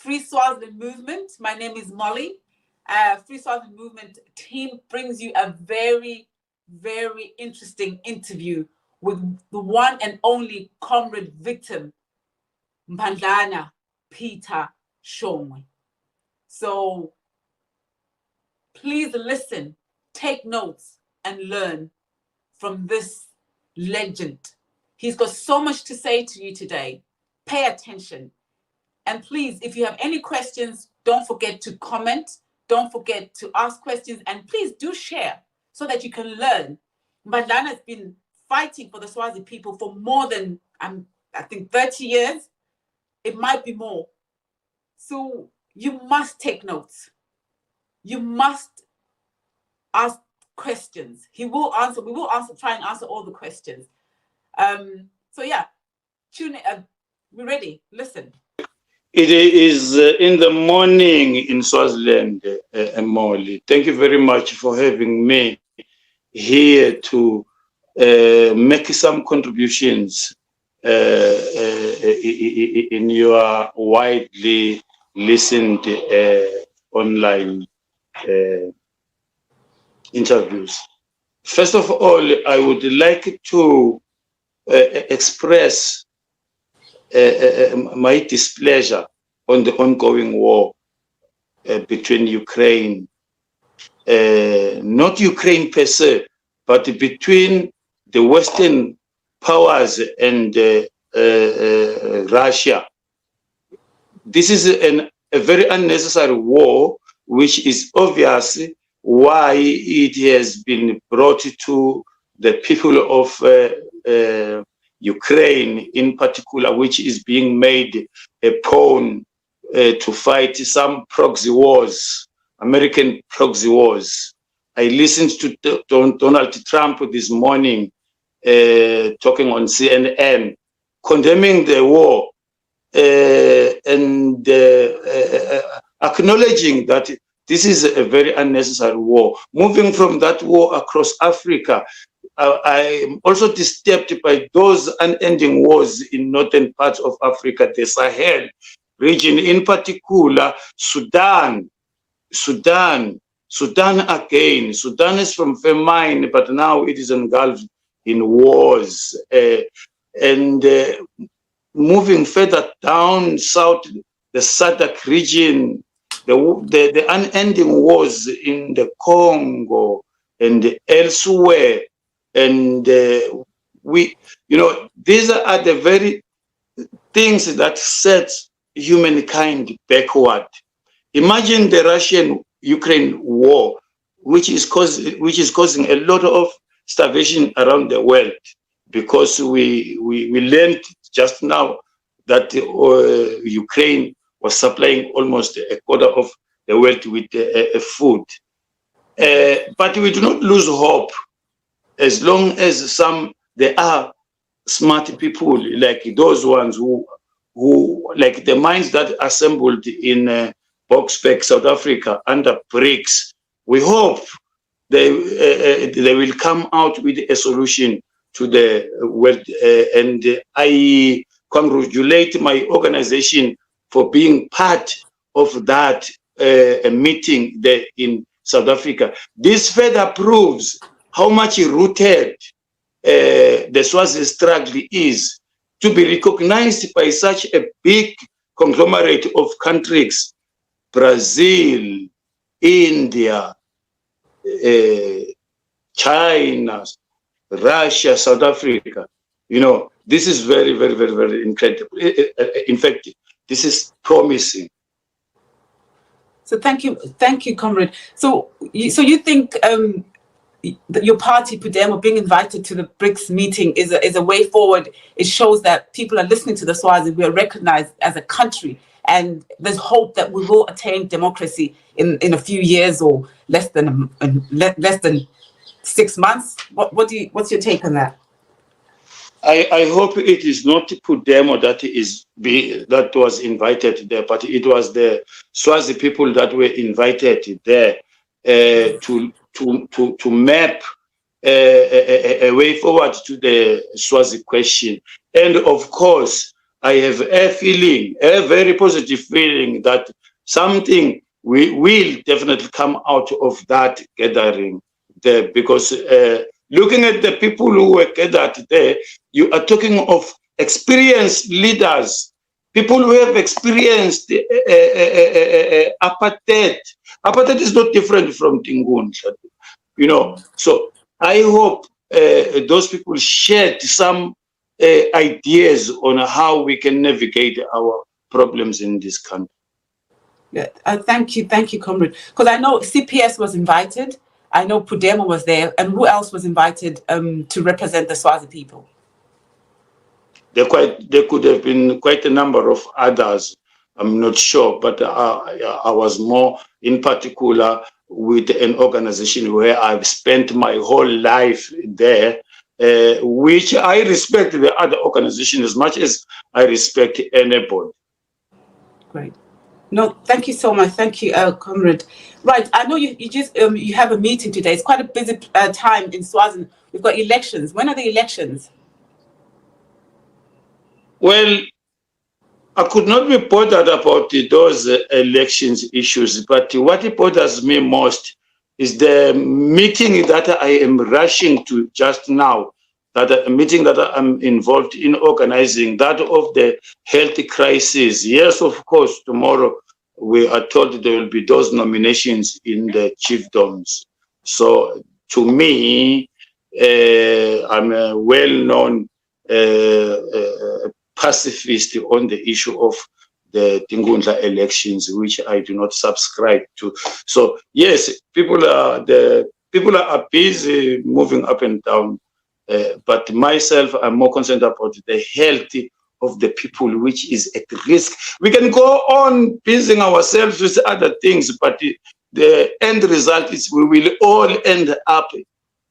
Free Swaziland Movement. My name is Molly. Free Swaziland Movement team brings you a very, very interesting interview with the one and only Comrade victim, Mphandlana Peter Shongwe. So please listen, take notes, and learn from this legend. He's got so much to say to you today. Pay attention. And please, if you have any questions, don't forget to comment. Don't forget to ask questions. And please do share so that you can learn. Mphandlana has been fighting for the Swazi people for more than, I think, 30 years. It might be more. So you must take notes. You must ask questions. He will answer. We will answer. Try and answer all the questions. So yeah, tune in. We're ready. Listen. It is in the morning in Swaziland, Molly. Thank you very much for having me here to make some contributions in your widely listened online interviews. First of all, I would like to express my displeasure on the ongoing war between Ukraine, not Ukraine per se, but between the Western powers and Russia. This is a very unnecessary war, which is obvious why it has been brought to the people of Ukraine in particular, which is being made a pawn to fight some proxy wars, American proxy wars. I listened to Donald Trump this morning talking on CNN, condemning the war and acknowledging that this is a very unnecessary war. Moving from that war across Africa, I am also disturbed by those unending wars in northern parts of Africa, the Sahel region, in particular, Sudan again. Sudan is from famine, but now it is engulfed in wars. And moving further down south, the SADC region, the unending wars in the Congo and elsewhere. And these are the very things that set humankind backward. Imagine the Russian-Ukraine war, which is causing a lot of starvation around the world, because we learned just now that Ukraine was supplying almost a quarter of the world with food. But we do not lose hope. As long as there are smart people like those ones who like the minds that assembled in Boksburg, South Africa under BRICS, we hope they will come out with a solution to the world. And I congratulate my organization for being part of that meeting there in South Africa. This further proves how much rooted the Swazi struggle is, to be recognized by such a big conglomerate of countries, Brazil, India, China, Russia, South Africa. this is very, very, very, very incredible. In fact, this is promising. So thank you, Comrade. So you think that your party, Podemo, being invited to the BRICS meeting is a way forward? It shows that people are listening to the Swazi. We are recognized as a country, and there's hope that we will attain democracy in a few years or less than 6 months. What's your take on that? I hope it is not Podemo that was invited there, but it was the Swazi people that were invited there to map a way forward to the Swazi question. And of course, I have a feeling, a very positive feeling, that something will definitely come out of that gathering there, because looking at the people who were gathered there, you are talking of experienced leaders, people who have experienced apartheid. Apartheid is not different from Tingunja, you know. So I hope those people shared some ideas on how we can navigate our problems in this country. Yeah, thank you, Comrade. Because I know CPS was invited. I know Podemo was there, and who else was invited to represent the Swazi people? There could have been quite a number of others. I'm not sure, but I was more in particular with an organization where I've spent my whole life there, which I respect the other organization as much as I respect anybody. Great. No, thank you so much. Thank you, Comrade. Right, I know you just you have a meeting today. It's quite a busy time in Swaziland. We've got elections. When are the elections? Well, I could not be bothered about those elections issues, but what bothers me most is the meeting that I am rushing to just now, that a meeting that I'm involved in organizing, that of the health crisis. Yes, of course, tomorrow we are told there will be those nominations in the chiefdoms. So to me, I'm a well-known pacifist on the issue of the Tingunja elections, which I do not subscribe to. So yes, people are busy moving up and down, but myself, I'm more concerned about the health of the people, which is at risk. We can go on busying ourselves with other things, but the end result is we will all end up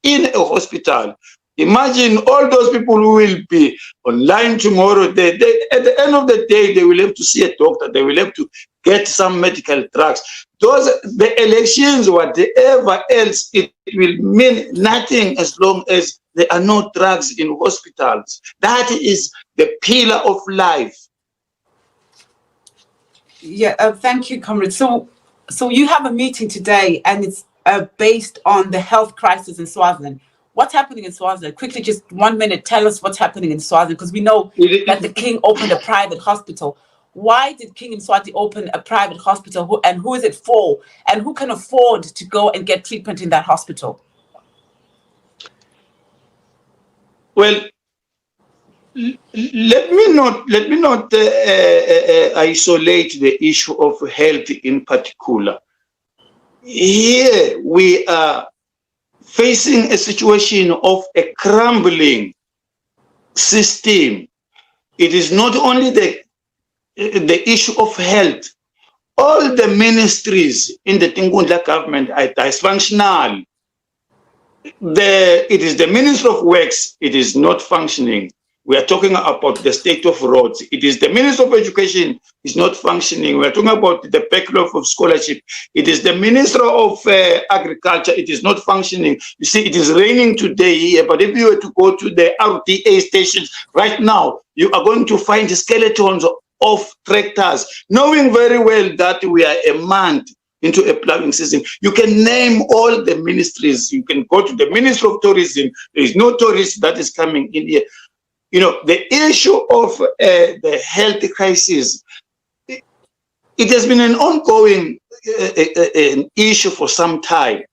in a hospital. Imagine all those people who will be online tomorrow. At the end of the day, they will have to see a doctor. They will have to get some medical drugs. The elections, whatever else, it will mean nothing as long as there are no drugs in hospitals. That is the pillar of life. Yeah, thank you, Comrade. So you have a meeting today, and it's based on the health crisis in Swaziland. What's happening in Swaziland? Quickly, just 1 minute, tell us what's happening in Swaziland, because we know that the king opened a private hospital. Why did King Mswati open a private hospital, and who is it for? And who can afford to go and get treatment in that hospital? Well, let me not isolate the issue of health in particular. Here we are facing a situation of a crumbling system. It is not only the issue of health. All the ministries in the Tingunja government are dysfunctional. It is the Ministry of Works, it is not functioning. We are talking about the state of roads. It is the Ministry of Education is not functioning. We are talking about the backlog of scholarship. It is the Minister of Agriculture. It is not functioning. You see, it is raining today here, but if you were to go to the RTA stations right now, you are going to find skeletons of tractors, knowing very well that we are a month into a plowing season. You can name all the ministries. You can go to the Ministry of Tourism. There is no tourist that is coming in here. You know, the issue of the health crisis, it has been an ongoing an issue for some time.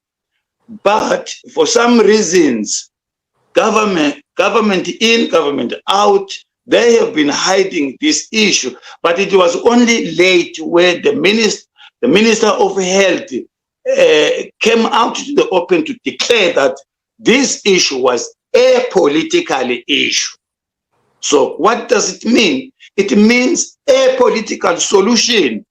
But for some reasons, government in, government out, they have been hiding this issue. But it was only late when the Minister of Health came out to the open to declare that this issue was a political issue. So what does it mean? It means a political solution.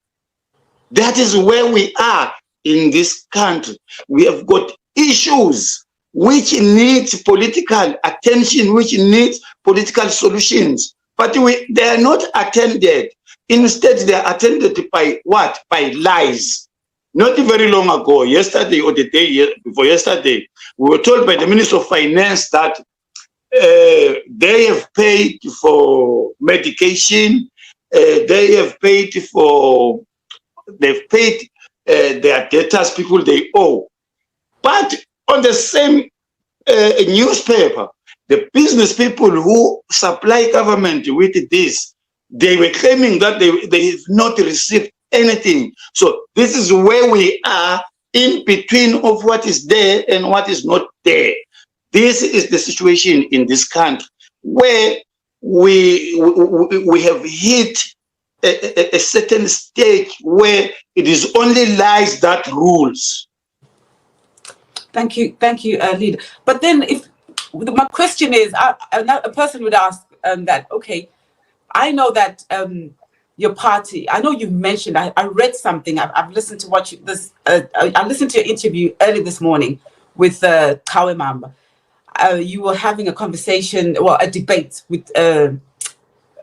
That is where we are in this country. We have got issues which need political attention, which need political solutions. But they are not attended. Instead, they are attended by what? By lies. Not very long ago, yesterday or the day before yesterday, we were told by the Minister of Finance that they have paid for medication, they've paid their debtors, people they owe. But on the same newspaper, the business people who supply government with this, they were claiming that they have not received anything. So this is where we are, in between of what is there and what is not there. This is the situation in this country where we have hit a certain stage where it is only lies that rules. Thank you, leader. But then, if my question is, a person would ask that, okay, I know that your party, I know you've mentioned, I read something, I've listened to I listened to your interview early this morning with Kawe Mamba. You were having a conversation, well, a debate with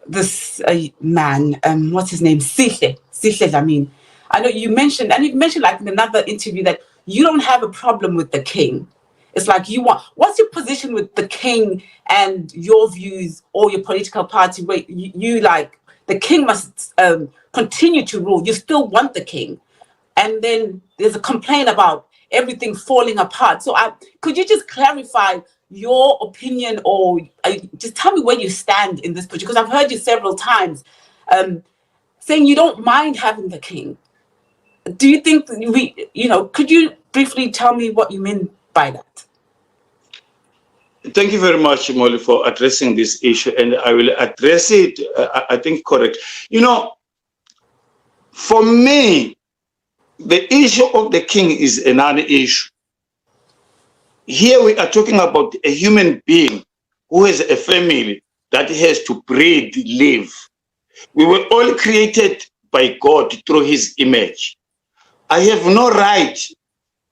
this man, what's his name? Sihle, I mean. I know you mentioned, and you mentioned like in another interview that you don't have a problem with the king. It's like what's your position with the king and your views or your political party where you like, the king must continue to rule. You still want the king. And then there's a complaint about everything falling apart. So could you just clarify your opinion, or just tell me where you stand in this project? Because I've heard you several times saying you don't mind having the king. Do you think could you briefly tell me what you mean by that? Thank you very much, Molly, for addressing this issue, and I will address it, I think, correct. For me, the issue of the king is another issue. Here we are talking about a human being who has a family that has to breathe, live. We were all created by God through his image. I have no right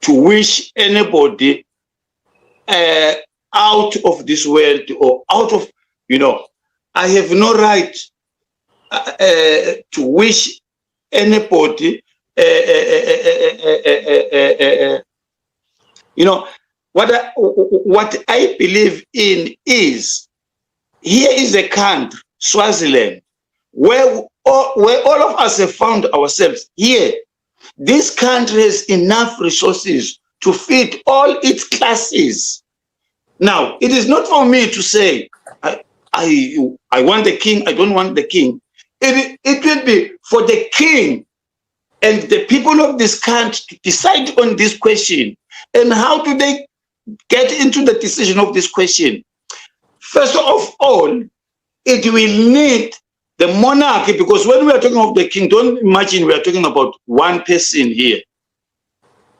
to wish anybody out of this world or out of, I have no right to wish anybody, what I believe in is, here is a country, Swaziland, where all of us have found ourselves here. This country has enough resources to feed all its classes. Now, it is not for me to say, I want the king, I don't want the king. It will be for the king and the people of this country to decide on this question. And how do they get into the decision of this question? First of all, it will need the monarchy, because when we are talking of the king, don't imagine we are talking about one person here.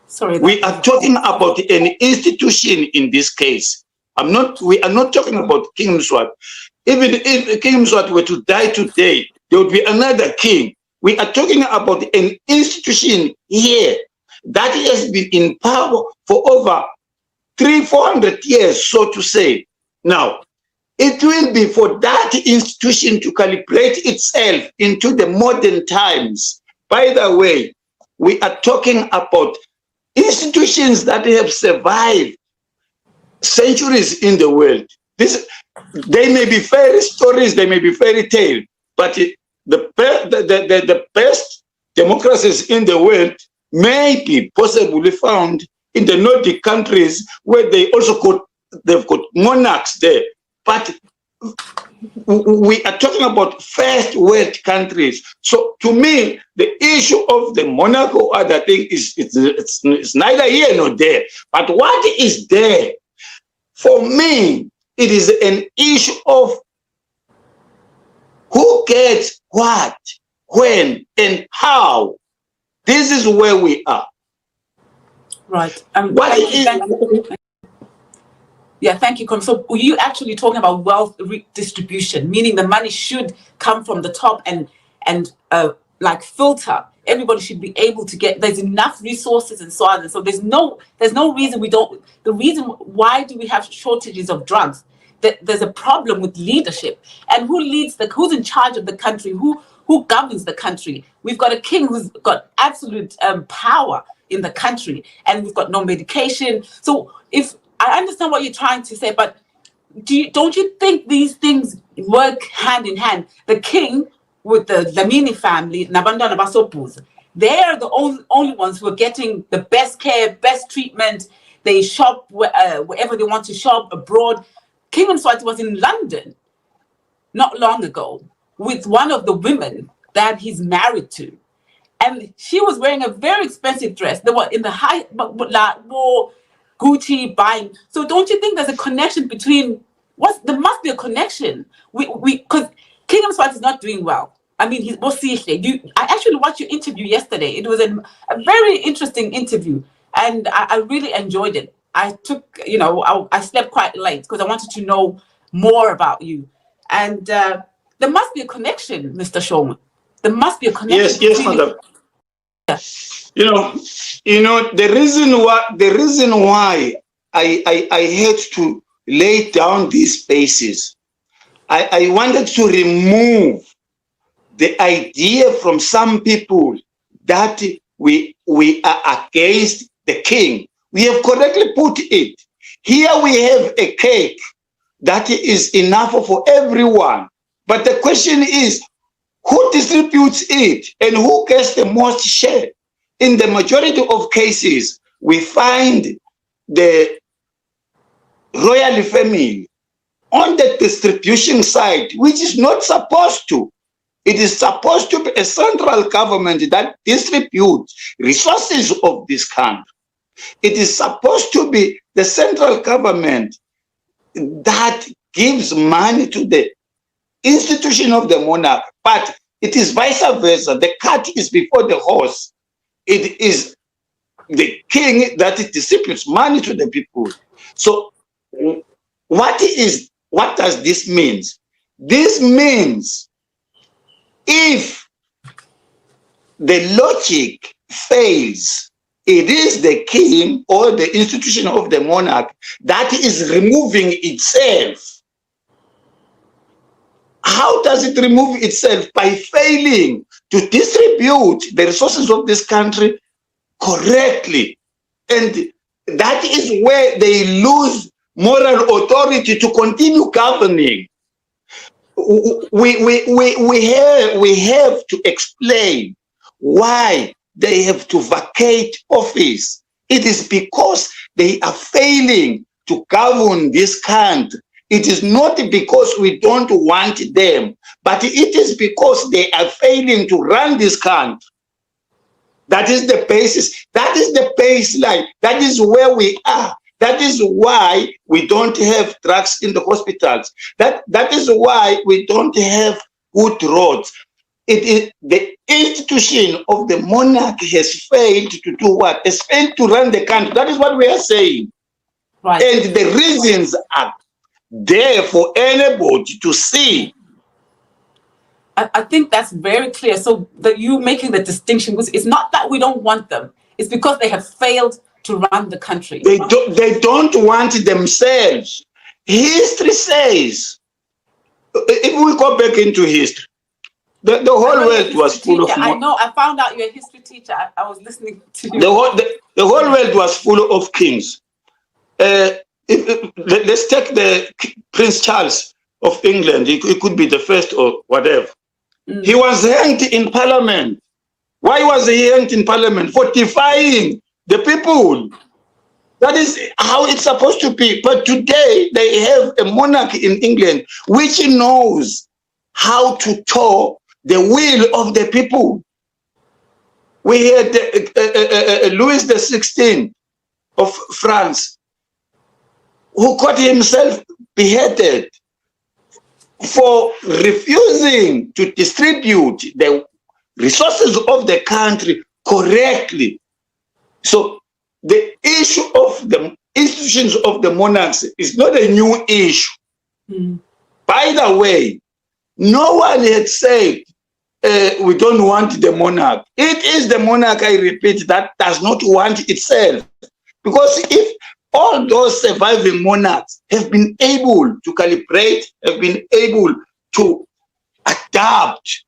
Sorry, we are talking about an institution in this case. We are not talking about King Mswati. Even if King Mswati were to die today, there would be another king. We are talking about an institution here that has been in power for over 300-400 years, so to say. Now, it will be for that institution to calibrate itself into the modern times. By the way, we are talking about institutions that have survived centuries in the world. They may be fairy stories, they may be fairy tales, but the best democracies in the world may be possibly found in the Nordic countries, where they've got monarchs there. But we are talking about first world countries. So to me, the issue of the monarch or other thing it's neither here nor there. But what is there? For me, It is an issue of who gets what, when, and how. This is where we are. Right. Thank you. Yeah, thank you. So you actually talking about wealth redistribution, meaning the money should come from the top and like filter. Everybody should be able to get. There's enough resources and so on. And so there's no reason we don't. The reason why do we have shortages of drugs? There's a problem with leadership, and who's in charge of the country? Who governs the country? We've got a king who's got absolute power in the country, and we've got no medication. So if I understand what you're trying to say, but don't you think these things work hand in hand? The king with the Dlamini family, Nabandana Basopuza, they are the only ones who are getting the best care, best treatment. They shop wherever they want to shop abroad. King Mswati was in London not long ago with one of the women that he's married to. And she was wearing a very expensive dress. They were in the high, more Gucci buying. So don't you think there's a connection between there must be a connection. Because King Mswati is not doing well. I mean, I actually watched your interview yesterday. It was a very interesting interview, and I really enjoyed it. I took, I slept quite late because I wanted to know more about you. And there must be a connection, Mr. Shongwe. There must be a connection. Yes, madam. The reason why I had to lay down these spaces, I wanted to remove the idea from some people that we are against the king. We have correctly put it. Here we have a cake that is enough for everyone. But the question is, who distributes it and who gets the most share? In the majority of cases, we find the royal family on the distribution side, which is not supposed to. It is supposed to be a central government that distributes resources of this country. It is supposed to be the central government that gives money to the institution of the monarch, but it is vice versa. The cart is before the horse. It is the king that distributes money to the people. So what does this mean? This means if the logic fails, it is the king or the institution of the monarch that is removing itself. How does it remove itself? By failing to distribute the resources of this country correctly. And that is where they lose moral authority to continue governing. We have to explain why they have to vacate office. It is because they are failing to govern this country. It is not because we don't want them, but it is because they are failing to run this country. That is the basis. That is the baseline. That is where we are. That is why we don't have drugs in the hospitals. That is why we don't have good roads. It is the institution of the monarch has failed to do what? Has failed to run the country. That is what we are saying. Right. And the reasons are there for anybody to see. I think that's very clear. So that you making the distinction, because it's not that we don't want them. It's because they have failed to run the country. They don't want themselves. History says, if we go back into history, the whole world was full of. I know. I found out you're a history teacher. I was listening to you. The whole world was full of kings. Let's take the Prince Charles of England. He could be the first or whatever. Mm. He was hanged in Parliament. Why was he hanged in Parliament? For defying the people. That is how it's supposed to be. But today they have a monarch in England which knows how to toe the will of the people. We had Louis XVI of France, who called himself beheaded for refusing to distribute the resources of the country correctly. So the issue of the institutions of the monarchs is not a new issue. By the way, no one had said we don't want the monarch. It is the monarch, I repeat, that does not want itself. Because if all those surviving monarchs have been able to calibrate, have been able to adapt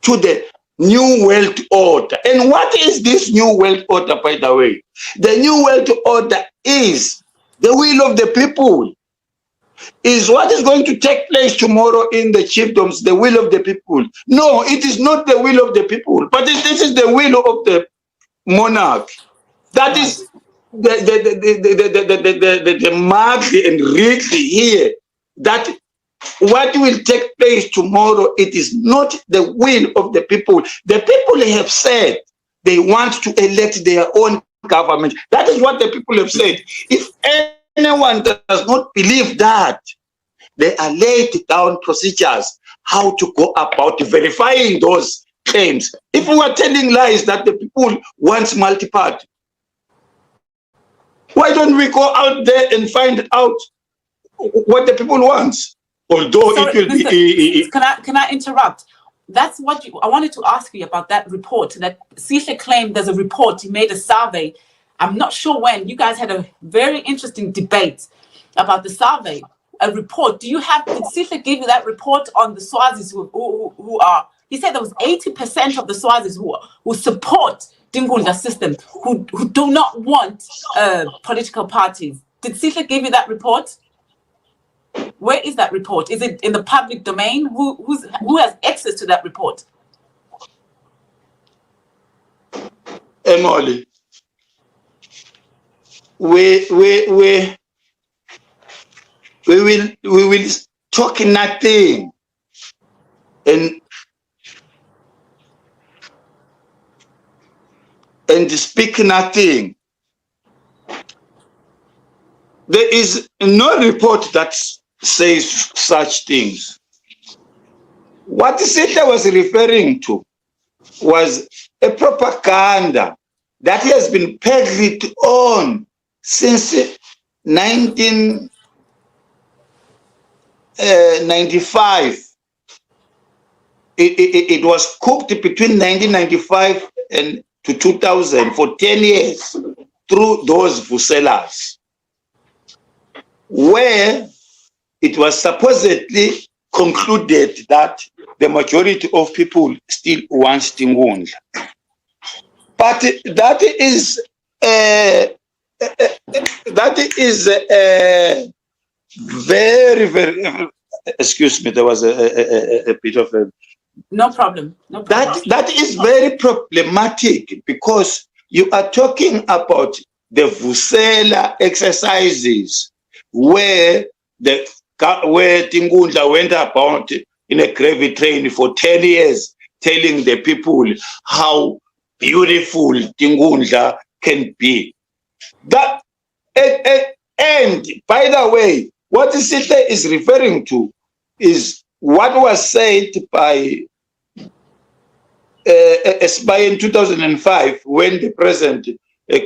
to the new world order. And what is this new world order, by the way? The new world order is the will of the people. Is what is going to take place tomorrow in the chiefdoms the will of the people? No, it is not the will of the people, but this is the will of the monarch. That is the mark and read here that what will take place tomorrow, it is not the will of the people. The people have said they want to elect their own government. That is what the people have said. If anyone does not believe that, they are laid down procedures how to go about verifying those claims. If we are telling lies that the people want multi-party, why don't we go out there and find out what the people want? Although it will be... Can I interrupt? That's what I wanted to ask you about that report. That Sihle claimed there's a report, he made a survey. I'm not sure when. You guys had a very interesting debate about the survey, a report. Did Sihle give you that report on the Swazis who are... He said there was 80% of the Swazis who support Dingula's system, who do not want political parties. Did Sihle give you that report? Where is that report? Is it in the public domain? Who has access to that report? Emily, we will talk nothing and speak nothing. There is no report that says such things. What Sihle was referring to was a propaganda that has been peddled on since 1995. It was cooked between 1995 and to 2000 for 10 years through those vuselas, where it was supposedly concluded that the majority of people still want Tingundla. But that is very, very, excuse me, there was a bit of a... No problem. No problem. That is very problematic, because you are talking about the Vusela exercises where Tingundla went about in a gravy train for 10 years, telling the people how beautiful Tingundla can be. That and by the way, what Sihle is referring to is what was said by in 2005 when the present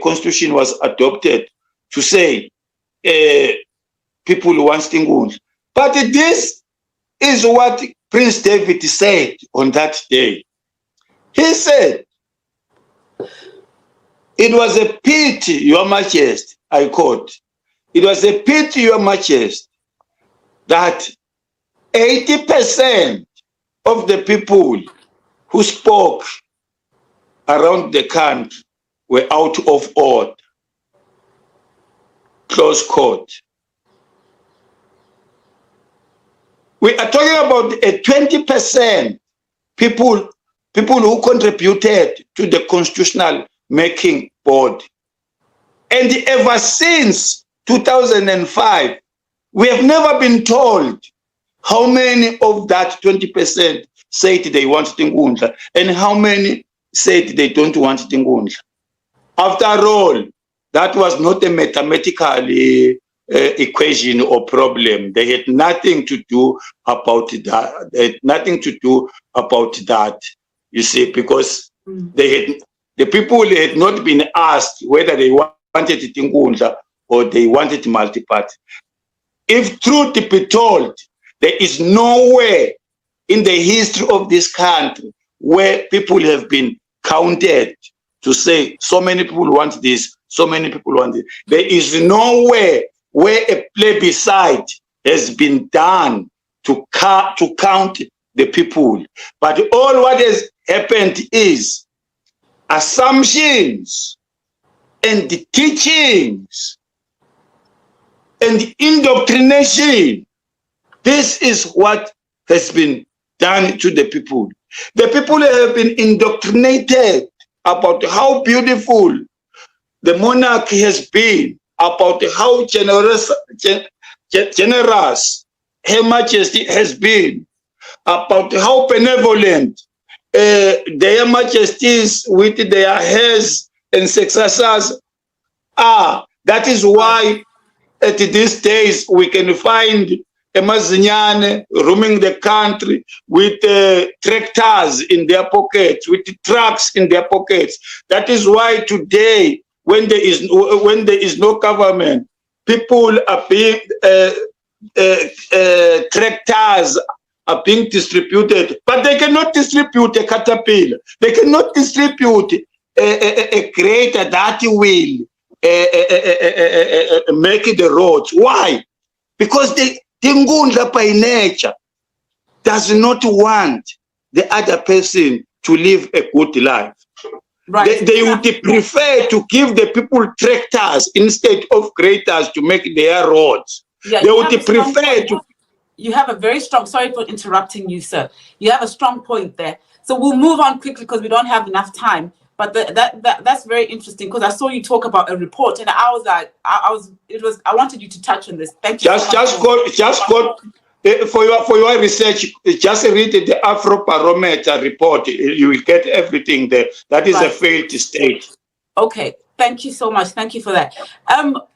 constitution was adopted, to say people want Tingundla. But this is what Prince David said on that day. He said, "It was a pity, Your Majesty," I quote, "it was a pity, Your Majesty, that 80% of the people who spoke around the country were out of order." Close quote. We are talking about a 20% people who contributed to the constitutional making board. And ever since 2005, we have never been told how many of that 20% said they want Tingundla and how many said they don't want Tingundla. After all, that was not a mathematical equation or problem. They had nothing to do about that. They had nothing to do about that, you see, because the people had not been asked whether they wanted Tingundla or they wanted multi-party. If truth be told, there is nowhere in the history of this country where people have been counted to say so many people want this, so many people want it. There is nowhere where a plebiscite has been done to count the people. But all what has happened is assumptions and the teachings and indoctrination. This is what has been done to the people. The people have been indoctrinated about how beautiful the monarchy has been, about how generous Her Majesty has been, about how benevolent their majesties with their heirs and successors are. That is why at these days we can find Mazinyane roaming the country with tractors in their pockets, with trucks in their pockets. That is why today, when there is no government, people are being tractors are being distributed, but they cannot distribute a caterpillar. They cannot distribute a grader that will make the roads. Why? Because the Ngundla by nature does not want the other person to live a good life. Right. They would prefer to give the people tractors instead of graders to make their roads. Yeah, they would prefer to. You have a very strong, sorry for interrupting you, sir. You have a strong point there. So we'll move on quickly because we don't have enough time. But that's very interesting because I saw you talk about a report and I was like, I wanted you to touch on this. Thank you. For your research, just read the Afrobarometer report. You will get everything there. That is right. A failed state. Okay. Thank you so much. Thank you for that.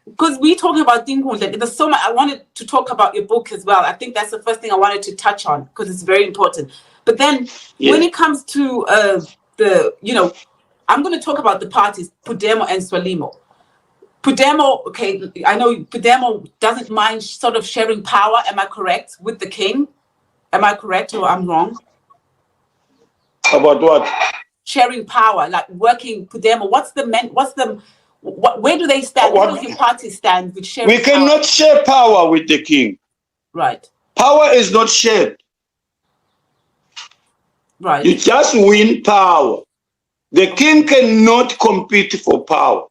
Because we're talking about Tingundla, there's so much I wanted to talk about your book as well. I think that's the first thing I wanted to touch on because it's very important. But then when it comes to I'm going to talk about the parties, Pudemo and Swalimo. Pudemo, okay, I know Pudemo doesn't mind sort of sharing power, am I correct, with the king? Am I correct or I'm wrong? About what? Sharing power, like working Pudemo. Where do they stand? Where does your party stand with sharing power? We cannot share power with the king. Right. Power is not shared. Right. You just win power. The king cannot compete for power.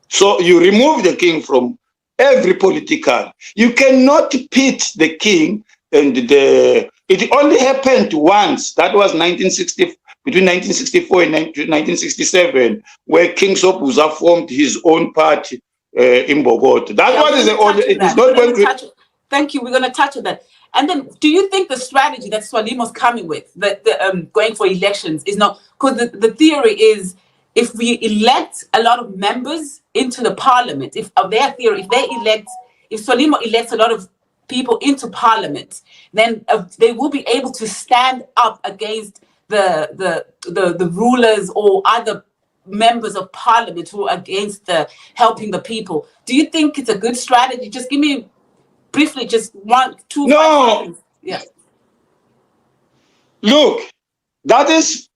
So you remove the king from every political. You cannot pit the king and it only happened once. That was between 1964 and 1967, where King Sobhuza formed his own party in Bogota. That one is the only. It is not going to. Thank you. We're going to touch on that. And then, do you think the strategy that Swalimo's coming with, going for elections, is not because the theory is if we elect a lot of members into the parliament, if Swalimo elects a lot of people into parliament, then they will be able to stand up against the rulers or other members of parliament who are against helping the people. Do you think it's a good strategy? Just give me briefly, just 1, 2. No. Yeah. Look, that is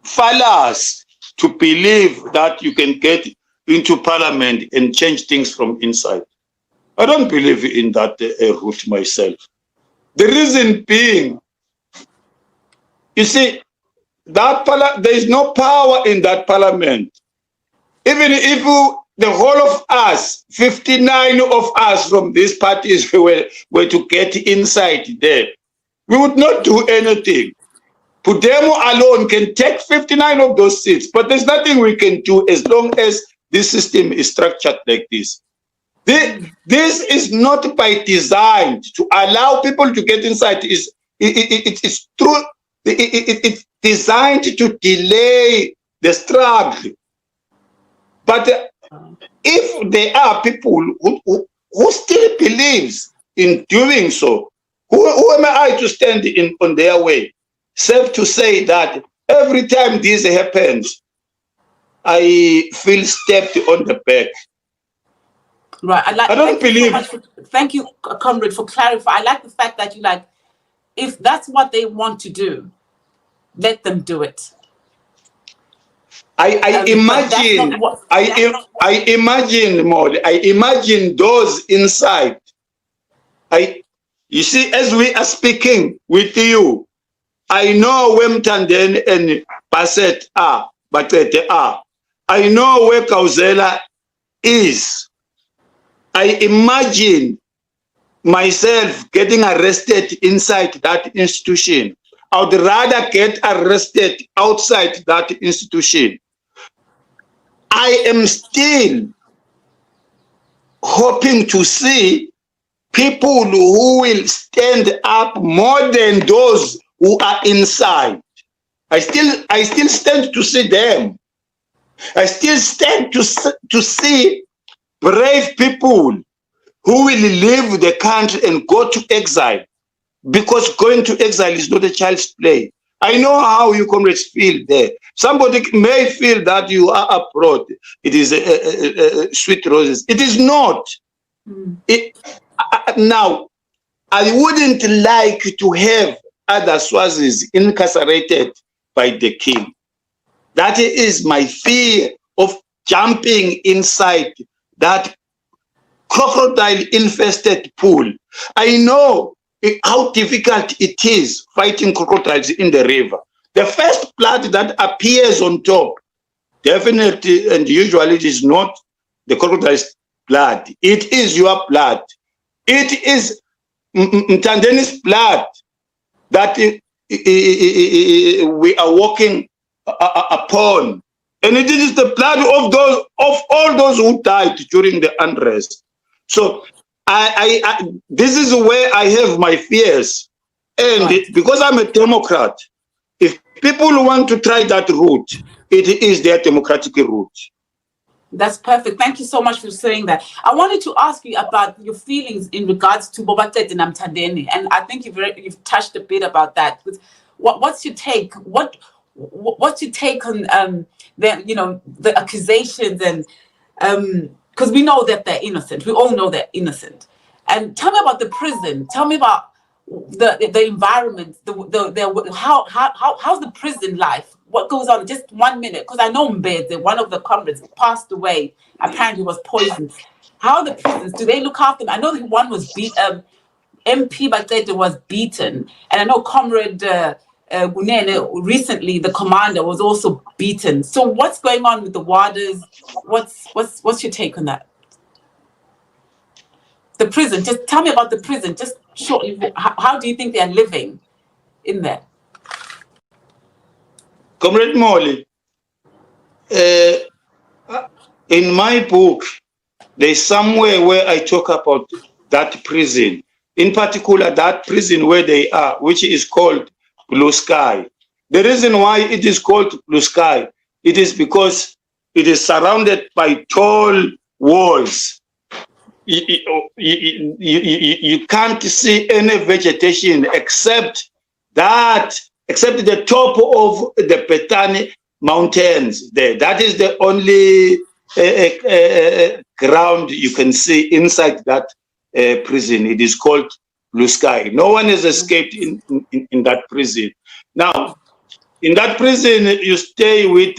fallacious to believe that you can get into parliament and change things from inside. I don't believe in that route myself. The reason being, you see, there is no power in that parliament. Even if the whole of us, 59 of us from these parties were to get inside there, we would not do anything. Pudemo alone can take 59 of those seats, but there's nothing we can do as long as this system is structured like this. This is not by design to allow people to get inside. It's designed to delay the struggle. But If there are people who still believes in doing so, who am I to stand in on their way? Safe to say that every time this happens, I feel stepped on the back. Right. I don't believe. Thank you, Comrade, for clarifying. I like the fact that you like, if that's what they want to do, let them do it. I imagine those inside. You see, as we are speaking with you, I know where Mphandlana and Basset are, Batete are. I know where Kauzela is. I imagine myself getting arrested inside that institution. I would rather get arrested outside that institution. I am still hoping to see people who will stand up more than those who are inside. I still stand to see them. I still stand to see brave people who will leave the country and go to exile, because going to exile is not a child's play. I know how you comrades feel there. Somebody may feel that you are abroad. It is sweet roses. It is not. Now, I wouldn't like to have other Swazis incarcerated by the king. That is my fear of jumping inside that crocodile-infested pool. I know how difficult it is fighting crocodiles in the river. The first blood that appears on top, definitely and usually it is not the crocodile's blood. It is your blood. It is Mphandlana's blood that we are walking upon. And it is the blood of all those who died during the unrest. So this is where I have my fears. And because I'm a Democrat, if people want to try that route, it is their democratic route. That's perfect. Thank you so much for saying that. I wanted to ask you about your feelings in regards to Boycotting and Mphandlana, and I think you've touched a bit about that. What's your take? What's your take on the accusations, and because we know that they're innocent. We all know they're innocent. And tell me about the prison. Tell me about the environment. How's the prison life? What goes on? Just 1 minute, because I know Mbede, one of the comrades, passed away. Apparently, was poisoned. How are the prisons? Do they look after them? I know that one was MP Batete was beaten, and I know Comrade Gunene recently, the commander, was also beaten. So what's going on with the warders? What's your take on that? The prison. Just tell me about the prison. Just shortly. How do you think they are living in there? Comrade Molly, in my book, there's somewhere where I talk about that prison, in particular that prison where they are, which is called Blue Sky. The reason why it is called Blue Sky, it is because it is surrounded by tall walls. You can't see any vegetation except the top of the Petani Mountains there. That is the only ground you can see inside that prison. It is called Blue Sky. No one has escaped in that prison. Now, in that prison, you stay with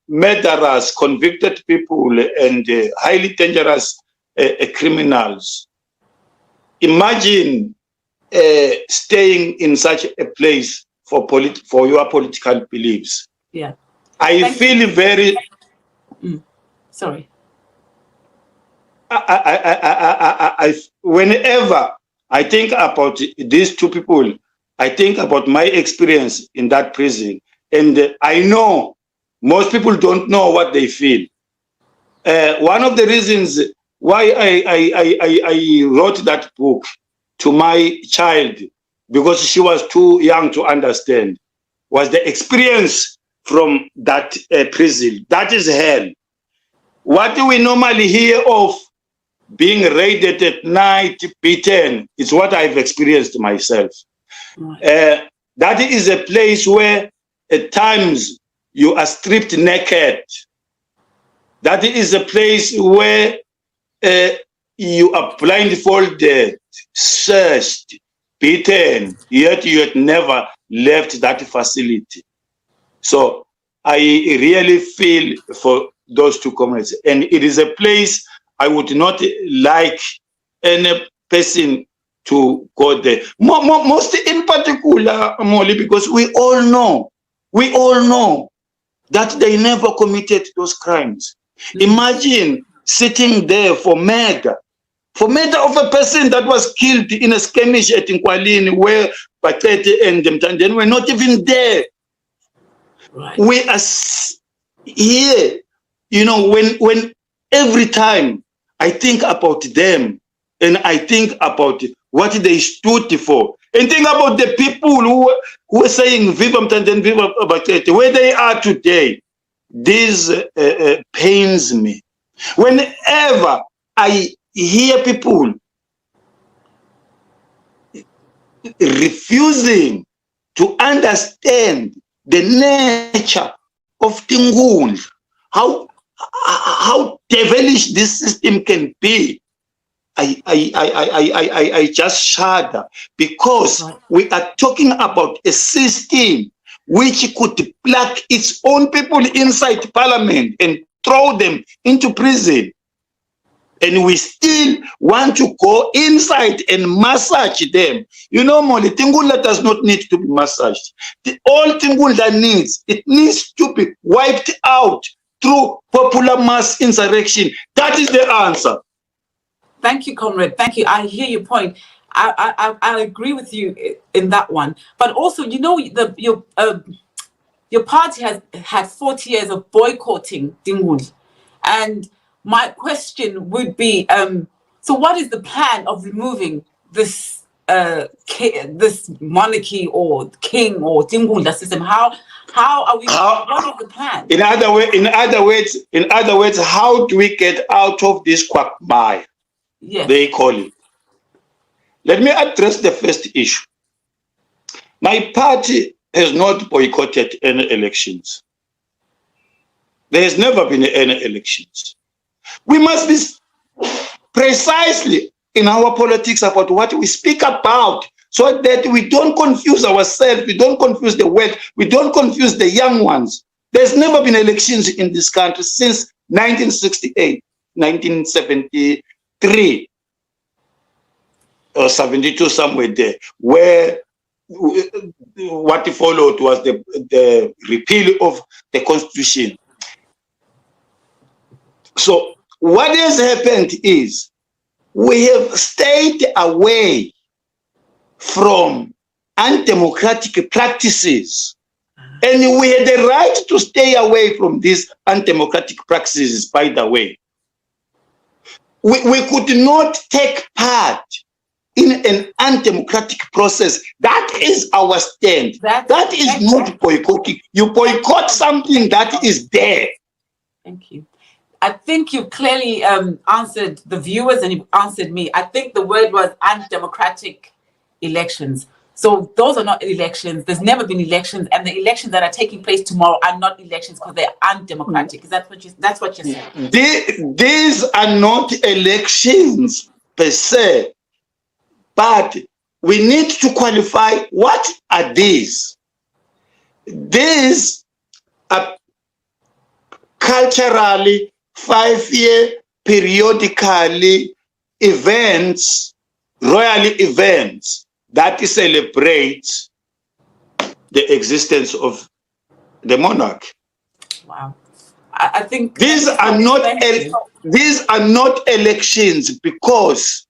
murderers, convicted people, and highly dangerous criminals. Imagine staying in such a place for your political beliefs. Yeah, I feel very. Sorry. Whenever I think about these two people, I think about my experience in that prison, and I know most people don't know what they feel. One of the reasons why I wrote that book to my child, because she was too young to understand, was the experience from that prison. That is hell. what we normally hear of being raided at night, beaten, is what I've experienced myself. That is a place where at times you are stripped naked. That is a place where you are blindfolded, searched, beaten, yet you had never left that facility. So I really feel for those two comrades. And it is a place I would not like any person to go there. Most in particular, Molly, because we all know that they never committed those crimes. Imagine sitting there for murder of a person that was killed in a skirmish at Nkwalini, where Boycotting and Mphandlana were not even there. Right. We are here, you know, when every time I think about them and I think about what they stood for, and think about the people who are saying Viva Mphandlana, Viva Boycotting, where they are today. This pains me. Whenever I hear people refusing to understand the nature of Tingul, how devilish this system can be, I just shudder, because we are talking about a system which could pluck its own people inside parliament and throw them into prison. And we still want to go inside and massage them. You know, Molly, Tingula does not need to be massaged. All Tingula needs, it needs to be wiped out through popular mass insurrection. That is the answer. Thank you, Comrade. Thank you. I hear your point. I agree with you in that one. But also, you know, your party has had 40 years of boycotting Tingul. And my question would be, so what is the plan of removing this this monarchy or king or Tingul system? How are we? What is the plan? In other words, how do we get out of this quagmire? Yes. They call it. Let me address the first issue. My party has not boycotted any elections. There has never been any elections. We must be precisely in our politics about what we speak about, so that we don't confuse ourselves, we don't confuse the world, we don't confuse the young ones. There's never been elections in this country since 1968, 1973. Or 72, somewhere there, where what followed was the repeal of the constitution. So what has happened is we have stayed away from undemocratic practices, and we had the right to stay away from these undemocratic practices, by the way. We could not take part in an undemocratic process. That is our stand. That is not boycotting. You boycott something that is there. Thank you. I think you clearly answered the viewers and you answered me. I think the word was undemocratic elections. So those are not elections. There's never been elections, and the elections that are taking place tomorrow are not elections because they're undemocratic. Is that what you're saying? These are not elections per se. But we need to qualify what are these. These are culturally 5-year periodically events, royal events that celebrate the existence of the monarch. Wow. I think these are not elections, because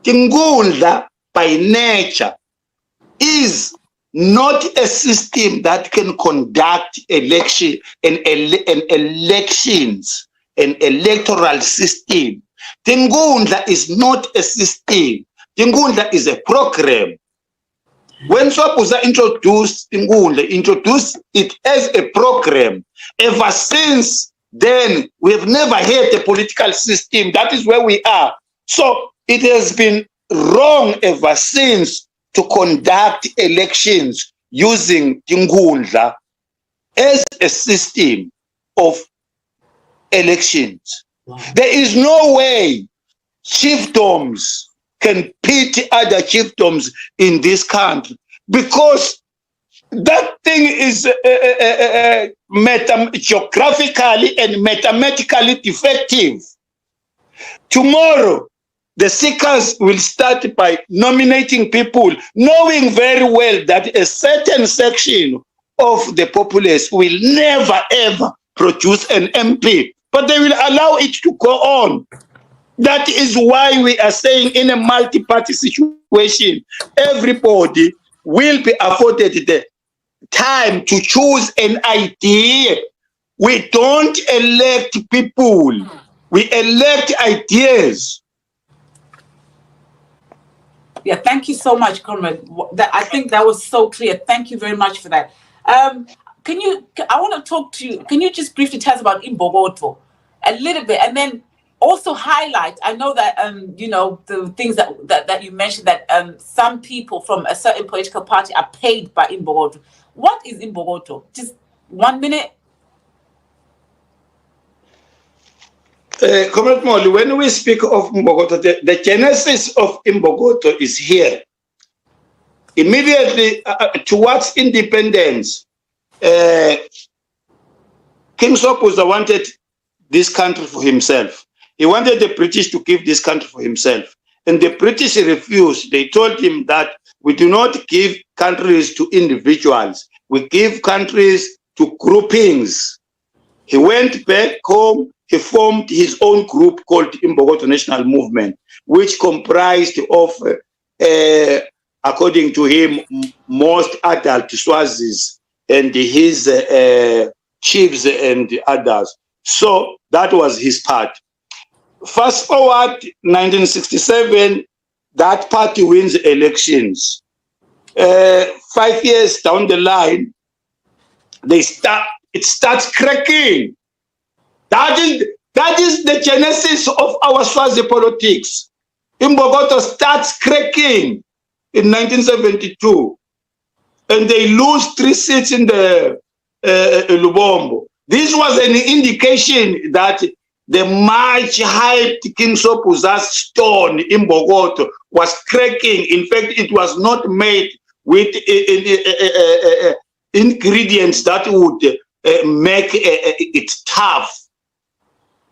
Tingula, by nature, is not a system that can conduct election and elections, an electoral system. Tingula is not a system. Tingula is a program. When Swapuza introduced Tingula, introduced it as a program. Ever since then we have never had a political system. That is where we are. So it has been wrong ever since to conduct elections using Tingundla as a system of elections. Wow. There is no way chiefdoms can pit other chiefdoms in this country, because that thing is geographically and mathematically defective. Tomorrow, the seekers will start by nominating people, knowing very well that a certain section of the populace will never ever produce an MP, but they will allow it to go on. That is why we are saying in a multi-party situation, everybody will be afforded the time to choose an idea. We don't elect people, we elect ideas. Yeah, thank you so much, Comrade. I think that was so clear. Thank you very much for that. I want to talk to you. Can you just briefly tell us about inbogodvo a little bit, and then also highlight, I know that, you know, the things that you mentioned, that some people from a certain political party are paid by inbogodvo. What is inbogodvo? Just 1 minute. Comrade Molly, when we speak of Mbogoto, the genesis of Mbogoto is here. Immediately towards independence, King Sobhuza wanted this country for himself. He wanted the British to give this country for himself. And the British refused. They told him that we do not give countries to individuals. We give countries to groupings. He went back home. He formed his own group called Imbogoto National Movement, which comprised of, according to him, most adult Swazis and his chiefs and others. So that was his part. Fast forward 1967, that party wins elections. 5 years down the line, it starts cracking. That is the genesis of our Swazi politics. Imbogoto starts cracking in 1972, and they lose 3 seats in the Lubombo. This was an indication that the much hyped King Sobhuza's stone Imbogoto was cracking. In fact, it was not made with ingredients that would make it tough.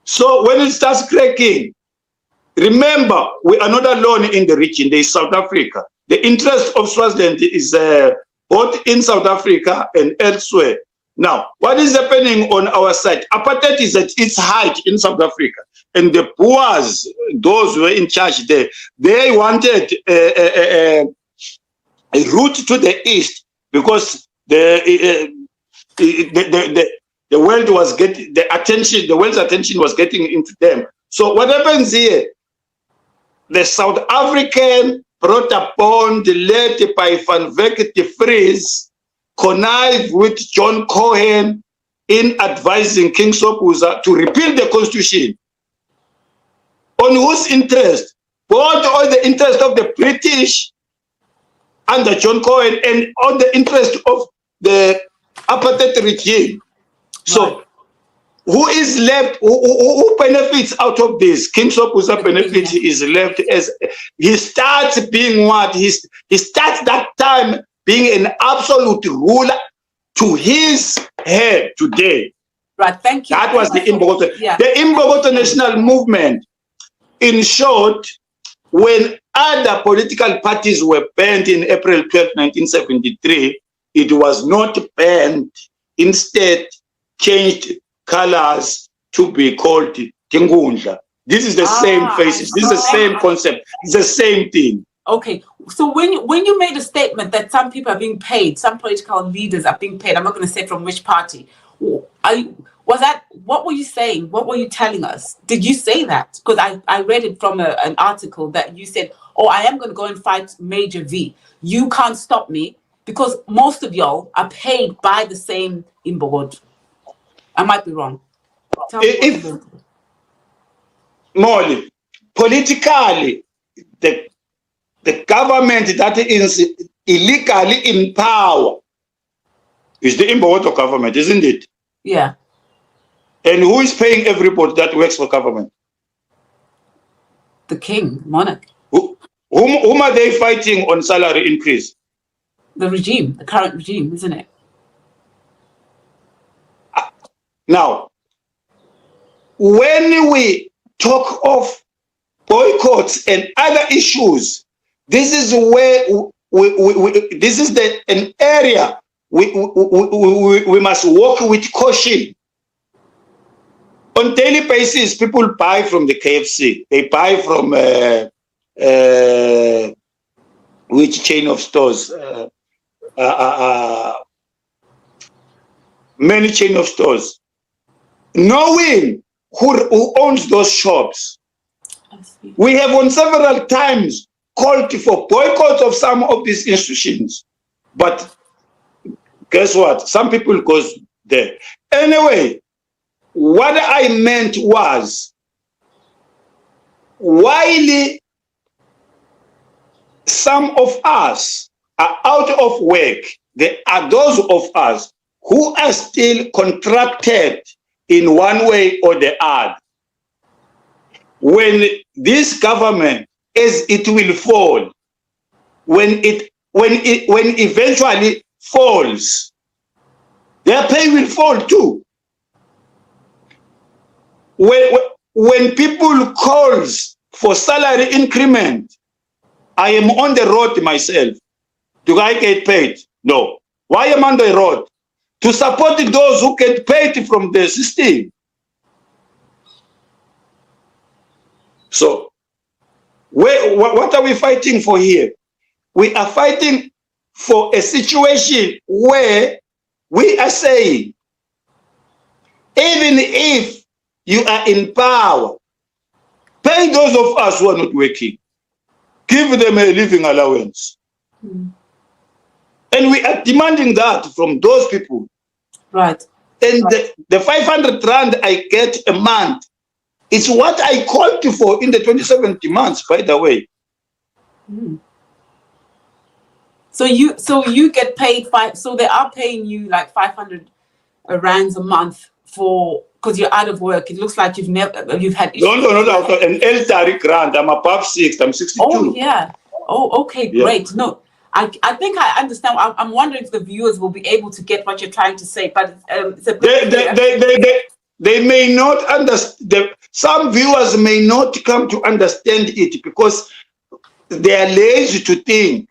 So when it starts cracking, remember, we are not alone in the region. There is South Africa. The interest of Swaziland is both in South Africa and elsewhere. Now, what is happening on our side? Apartheid is at its height in South Africa. And the Boers, those who were in charge there, they wanted a route to the east, because the world was getting the attention, the world's attention was getting into them. So what happens here? The South African brought a bond led by Van Wyk de Vries, connive with John Cohen in advising King Sobhuza to repeal the constitution. On whose interest? Both on the interest of the British under John Cohen and on the interest of the apartheid regime. So who is left, who benefits out of this? King Sobhuza benefits, is left as, he starts being what? He starts that time being an absolute ruler to his head today. Right, thank you. That was the Imbogoto. Yeah. The Imbogoto National Movement, in short, when other political parties were banned in April 12, 1973, it was not banned. Instead, changed colors to be called Tingundla. This is the same faces. This is the same concept. It's the same thing. Okay, so when you made a statement that some people are being paid, some political leaders are being paid, I'm not going to say from which party. What were you saying? What were you telling us? Did you say that? Because I read it from an article that you said, oh, I am going to go and fight Major V. You can't stop me because most of y'all are paid by the same Imbogodvo. I might be wrong. if Molly, politically, the government that is illegally in power is the Imbogodvo government, isn't it? Yeah. And who is paying everybody that works for government? The king, monarch. Whom are they fighting on salary increase? The regime, the current regime, isn't it? Now, when we talk of boycotts and other issues, this is where this is an area we must work with caution. On daily basis, people buy from the KFC. They buy from which chain of stores? Many chain of stores. Knowing who owns those shops. We have on several times called for boycott of some of these institutions. But guess what? Some people goes there. Anyway, what I meant was, while some of us are out of work, there are those of us who are still contracted in one way or the other. When this government, as it will fall, when eventually falls, their pay will fall too. When people calls for salary increment, I am on the road myself. Do I get paid? No. Why am I on the road? To support those who get paid from the system. So, what are we fighting for here? We are fighting for a situation where we are saying, even if you are in power, pay those of us who are not working. Give them a living allowance. Mm. And we are demanding that from those people. Right. And right. The 500 rand I get a month, it's what I called for in the 2017 demands, by the way. Mm. So you get paid so they are paying you like 500 rands a month because you're out of work. It looks like you've had issues. No, an elderly grant. I'm above 60. I'm 62. Oh yeah. Oh, okay, great. Yeah. No, I think I understand. I'm wondering if the viewers will be able to get what you're trying to say, but it's a bit they may not understand. Some viewers may not come to understand it because they are lazy to think.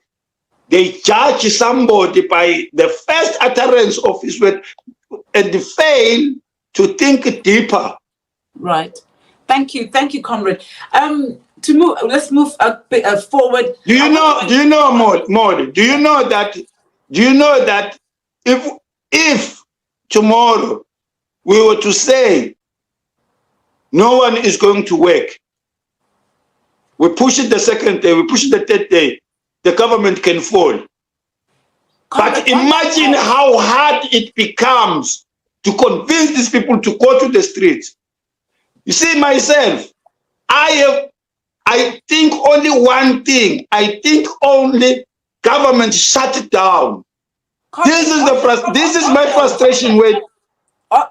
They judge somebody by the first utterance of his word and fail to think deeper. Right. Thank you, Comrade. Let's move a bit forward. Do you know, Maud? Do you know that if tomorrow we were to say no one is going to work, we push it the second day, we push it the third day, the government can fall. But imagine how hard it becomes to convince these people to go to the streets. You see, myself, I think only one thing. I think only government shut it down. This is my frustration with.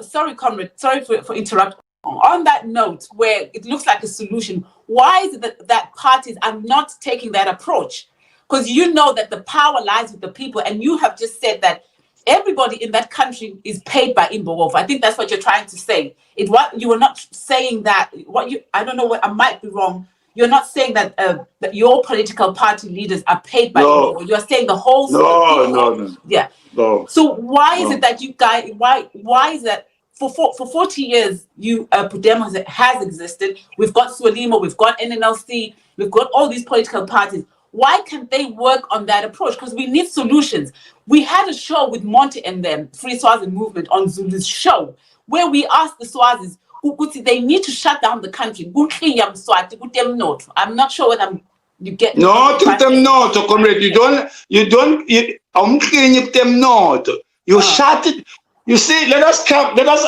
Sorry, Comrade. Sorry for interrupting. On that note, where it looks like a solution, why is it that parties are not taking that approach? Because you know that the power lies with the people, and you have just said that everybody in that country is paid by Imbogodvo. I think that's what you're trying to say. You were not saying that. I don't know what, I might be wrong. You're not saying that that your political party leaders are paid by Imbogodvo. You're saying the whole. No. Yeah. No. So why is it that you guys? Why is that? For 40 years, Podemos has existed. We've got Swalimo, we've got NNLC, we've got all these political parties. Why can't they work on that approach? Because we need solutions. We had a show with Monty and them, Free Swazi Movement, on Zulu's show, where we asked the Swazis, they need to shut down the country. I'm not sure whether you get. No, to them not, Comrade. You shut it. You see, let us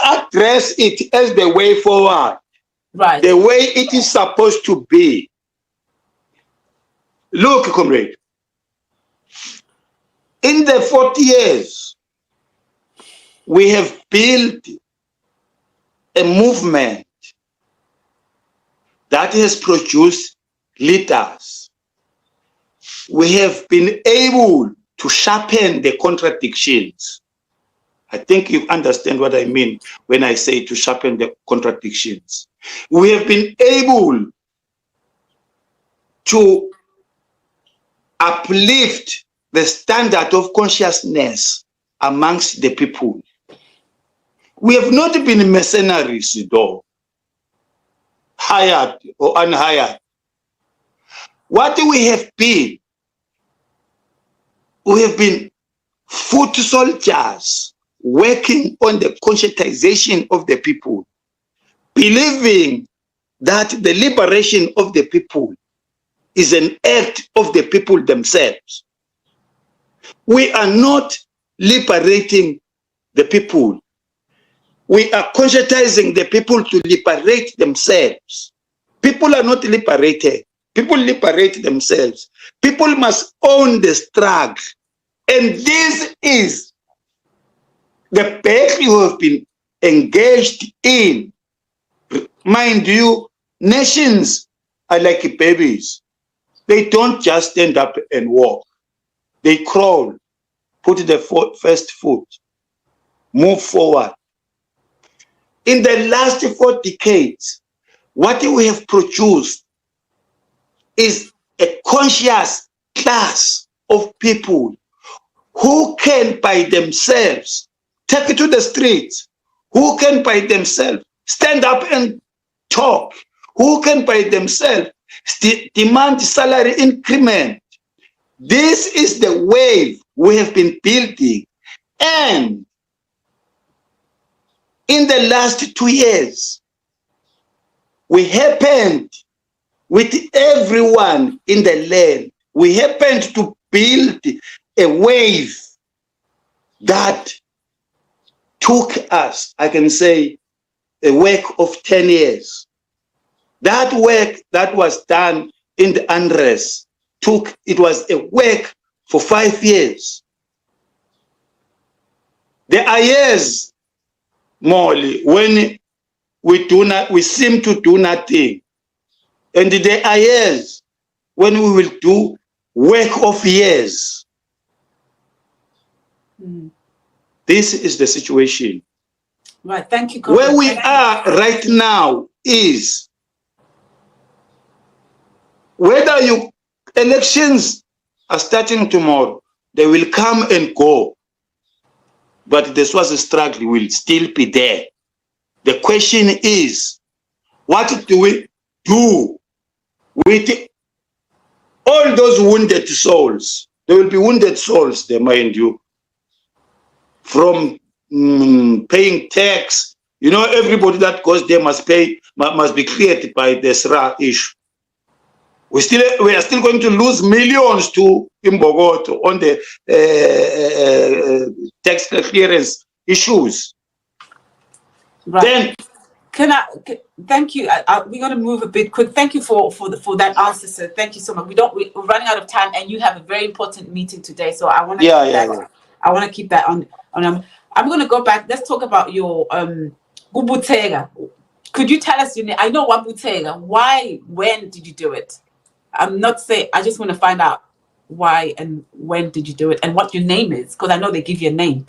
address it as the way forward. Right. The way it is supposed to be. Look, comrade, in the 40 years, we have built a movement that has produced leaders. We have been able to sharpen the contradictions. I think you understand what I mean when I say to sharpen the contradictions. We have been able to uplift the standard of consciousness amongst the people. We have not been mercenaries, though, hired or unhired. What we have been foot soldiers working on the conscientization of the people, believing that the liberation of the people is an act of the people themselves. We are not liberating the people. We are conscientizing the people to liberate themselves. People are not liberated. People liberate themselves. People must own the struggle. And this is the path you have been engaged in. Mind you, nations are like babies. They don't just stand up and walk. They crawl, put the first foot, move forward. In the last 4 decades, what we have produced is a conscious class of people who can by themselves take it to the streets, who can by themselves stand up and talk, who can by themselves demand salary increment. This is the wave we have been building. And in the last 2 years, we happened with everyone in the land, we happened to build a wave that took us, I can say, a work of 10 years. That work that was done in the unrest it was a work for 5 years. There are years, Molly, when we seem to do nothing. And there are years when we will do work of years. Mm. This is the situation. Right, thank you. Where we are right now is whether elections are starting tomorrow, they will come and go. But the Swazi struggle will still be there. The question is, what do we do with all those wounded souls? There will be wounded souls there, mind you, from paying tax. You know, everybody that goes there must be cleared by the SRA issue. We are still going to lose millions to Inbogodvo on the tax clearance issues. Right. Then, thank you. We're going to move a bit quick. Thank you for that answer, sir. Thank you so much. We're running out of time, and you have a very important meeting today. So I want to I want to keep that on. I'm going to go back. Let's talk about your Gubutega. Could you tell us your name? I know Wabutega. Why? When did you do it? I'm not saying. I just want to find out why and when did you do it, and what your name is, because I know they give you a name.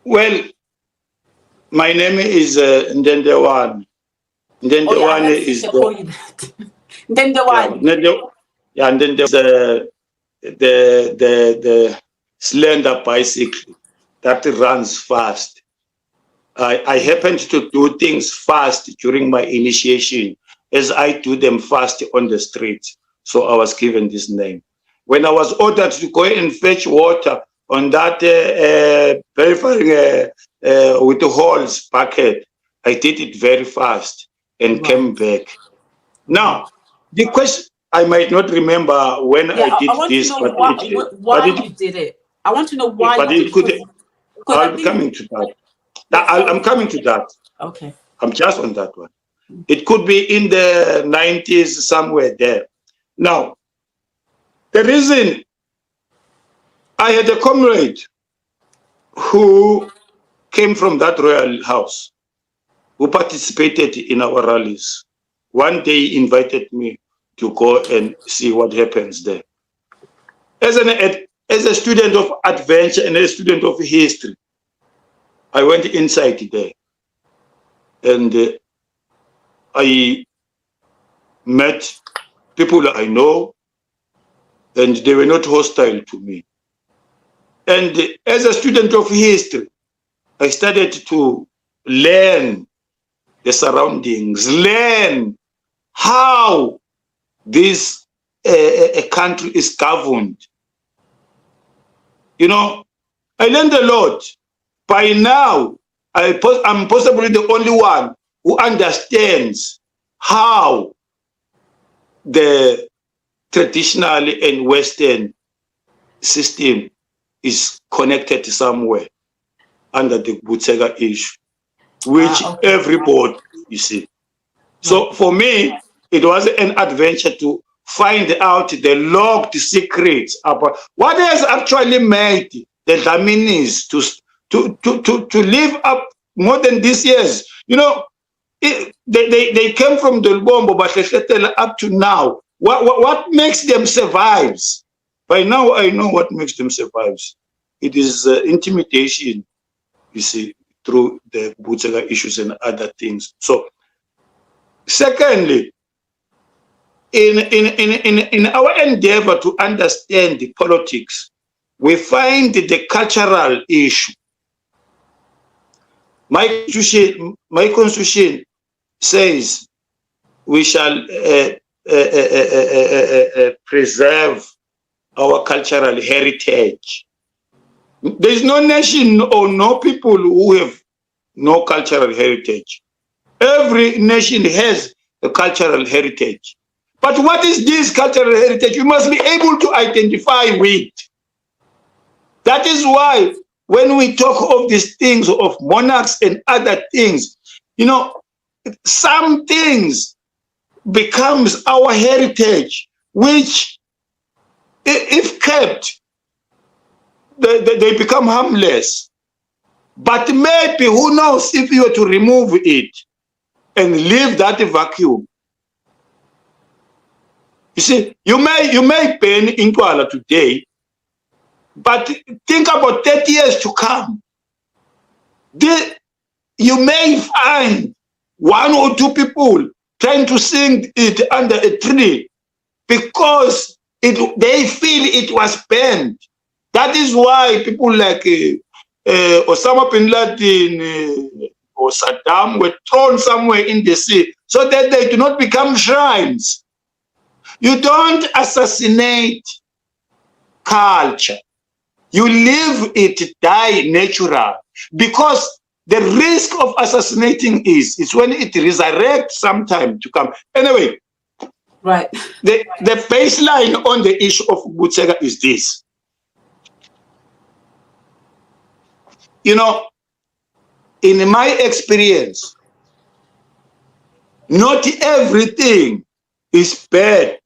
Well, my name is Ndendewan. Ndendewan is Ndendewan. Yeah, and then there's the slender bicycle that runs fast. I happened to do things fast during my initiation, as I do them fast on the street. So I was given this name. When I was ordered to go and fetch water on that peripheral with the holes bucket, I did it very fast and came back. Now, the question, I might not remember when I did this, but why you did it. I want to know why. But it could. I'm coming to that. I'm coming to that. Okay. I'm just on that one. It could be in the 90s, somewhere there. Now, the reason I had a comrade who came from that royal house, who participated in our rallies. One day he invited me to go and see what happens there. As a student of adventure and a student of history, I went inside there and I met people I know, and they were not hostile to me. And as a student of history, I started to learn the surroundings, learn how this a country is governed. You know, I learned a lot. By now, I'm possibly the only one who understands how the traditional and Western system is connected somewhere under the Botsega issue, which everybody, you see. So for me, it was an adventure to find out the locked secrets about what has actually made the Dlamini's to live up more than these years. You know, they came from the Lubombo, but up to now. What makes them survive? By now, I know what makes them survive. It is intimidation, you see, through the Botsega issues and other things. So, secondly, in our endeavor to understand the politics, we find the cultural issue. My constitution says we shall preserve our cultural heritage. There is no nation or no people who have no cultural heritage. Every nation has a cultural heritage. But what is this cultural heritage? You must be able to identify with. That is why when we talk of these things of monarchs and other things, you know, some things becomes our heritage, which if kept, they become harmless. But maybe, who knows, if you were to remove it and leave that vacuum. You see, you may ban Intwala today, but think about 30 years to come. You may find one or two people trying to sing it under a tree because they feel it was banned. That is why people like Osama bin Laden or Saddam were thrown somewhere in the sea so that they do not become shrines. You don't assassinate culture. You leave it die natural, because the risk of assassinating is when it resurrects sometime to come. Anyway, right. The baseline on the issue of Botsega is this. You know, in my experience, not everything is bad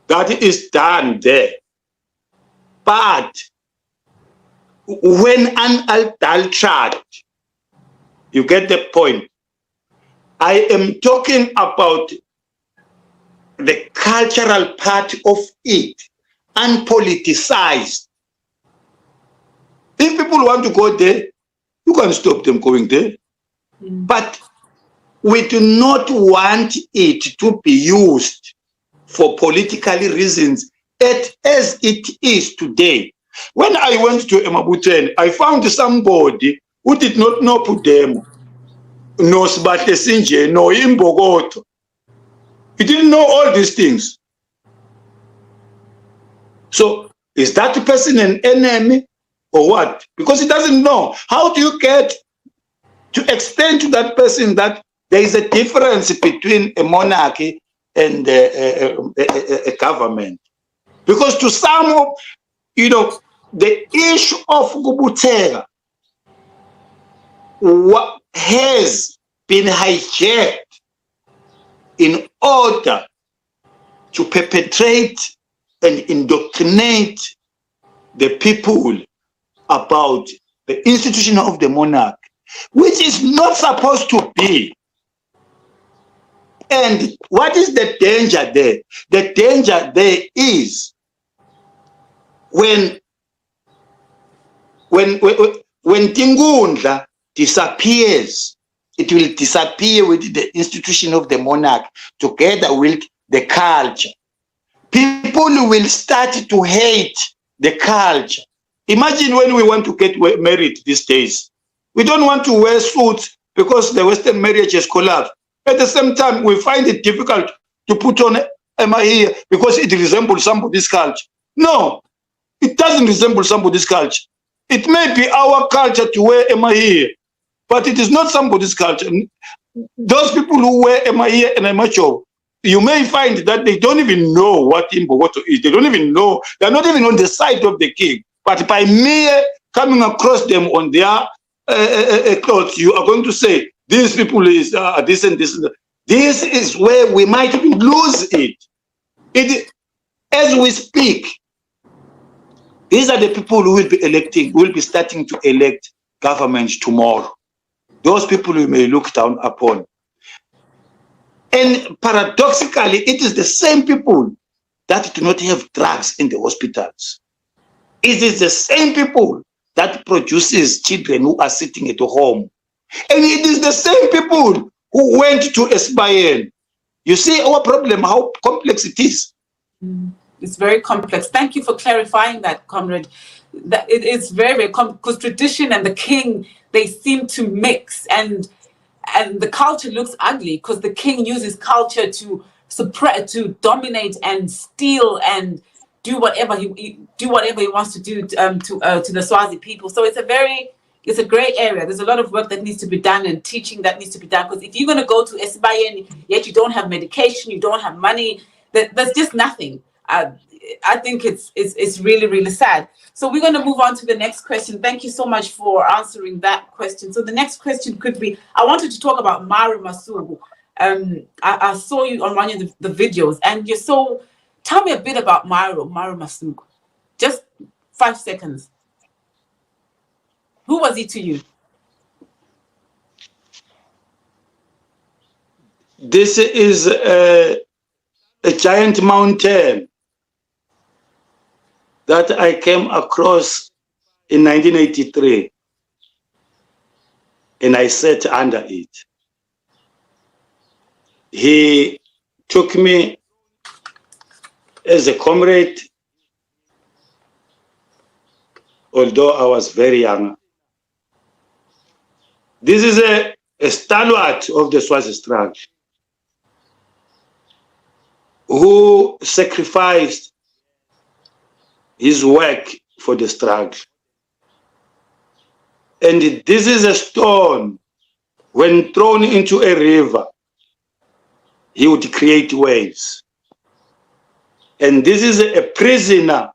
that is done there. But when unadulterated, you get the point. I am talking about the cultural part of it, unpoliticized. If people want to go there, you can stop them going there. But we do not want it to be used for political reasons as it is today. When I went to Emabuteni, I found somebody who did not know Pudemo, no Sbatesinje, no Imbogodvo. He didn't know all these things. So is that person an enemy or what? Because he doesn't know. How do you get to explain to that person that there is a difference between a monarchy and a government? Because to some, you know, the issue of Gubutega has been hijacked in order to perpetrate and indoctrinate the people about the institution of the monarch, which is not supposed to be. And what is the danger there? The danger there is when Tingundla disappears, it will disappear with the institution of the monarch together with the culture. People will start to hate the culture. Imagine when we want to get married these days. We don't want to wear suits because the Western marriage has collapsed. At the same time, we find it difficult to put on here because it resembles somebody's culture. No, it doesn't resemble somebody's culture. It may be our culture to wear here, but it is not somebody's culture. Those people who wear here and Emacho, you may find that they don't even know what inbogodvo is. They don't even know. They're not even on the side of the king. But by mere coming across them on their clothes, you are going to say, these people is this and this. This is where we might even lose it. As we speak, these are the people who will be electing, will be starting to elect government tomorrow. Those people we may look down upon. And paradoxically, it is the same people that do not have drugs in the hospitals. It is the same people that produces children who are sitting at home. And it is the same people who went to SBN. You see our problem, how complex it is. It's very complex. Thank you for clarifying that, Comrade. That it is very, very complex because tradition and the king, they seem to mix, and the culture looks ugly because the king uses culture to suppress, to dominate and steal and do whatever he wants to do to the Swazi people. So it's a gray area. There's a lot of work that needs to be done and teaching that needs to be done, because if you're going to go to SBN yet you don't have medication, you don't have money, there's just nothing. I think it's really, really sad. So we're going to move on to the next question. Thank you so much for answering that question. So the next question could be, I wanted to talk about Masuku. I saw you on one of the videos, and you're so, tell me a bit about Masuku. Just 5 seconds. Who was he to you? This is a giant mountain that I came across in 1983, and I sat under it. He took me as a comrade, although I was very young. This is a stalwart of the Swazi struggle who sacrificed his work for the struggle. And this is a stone, when thrown into a river, he would create waves. And this is a prisoner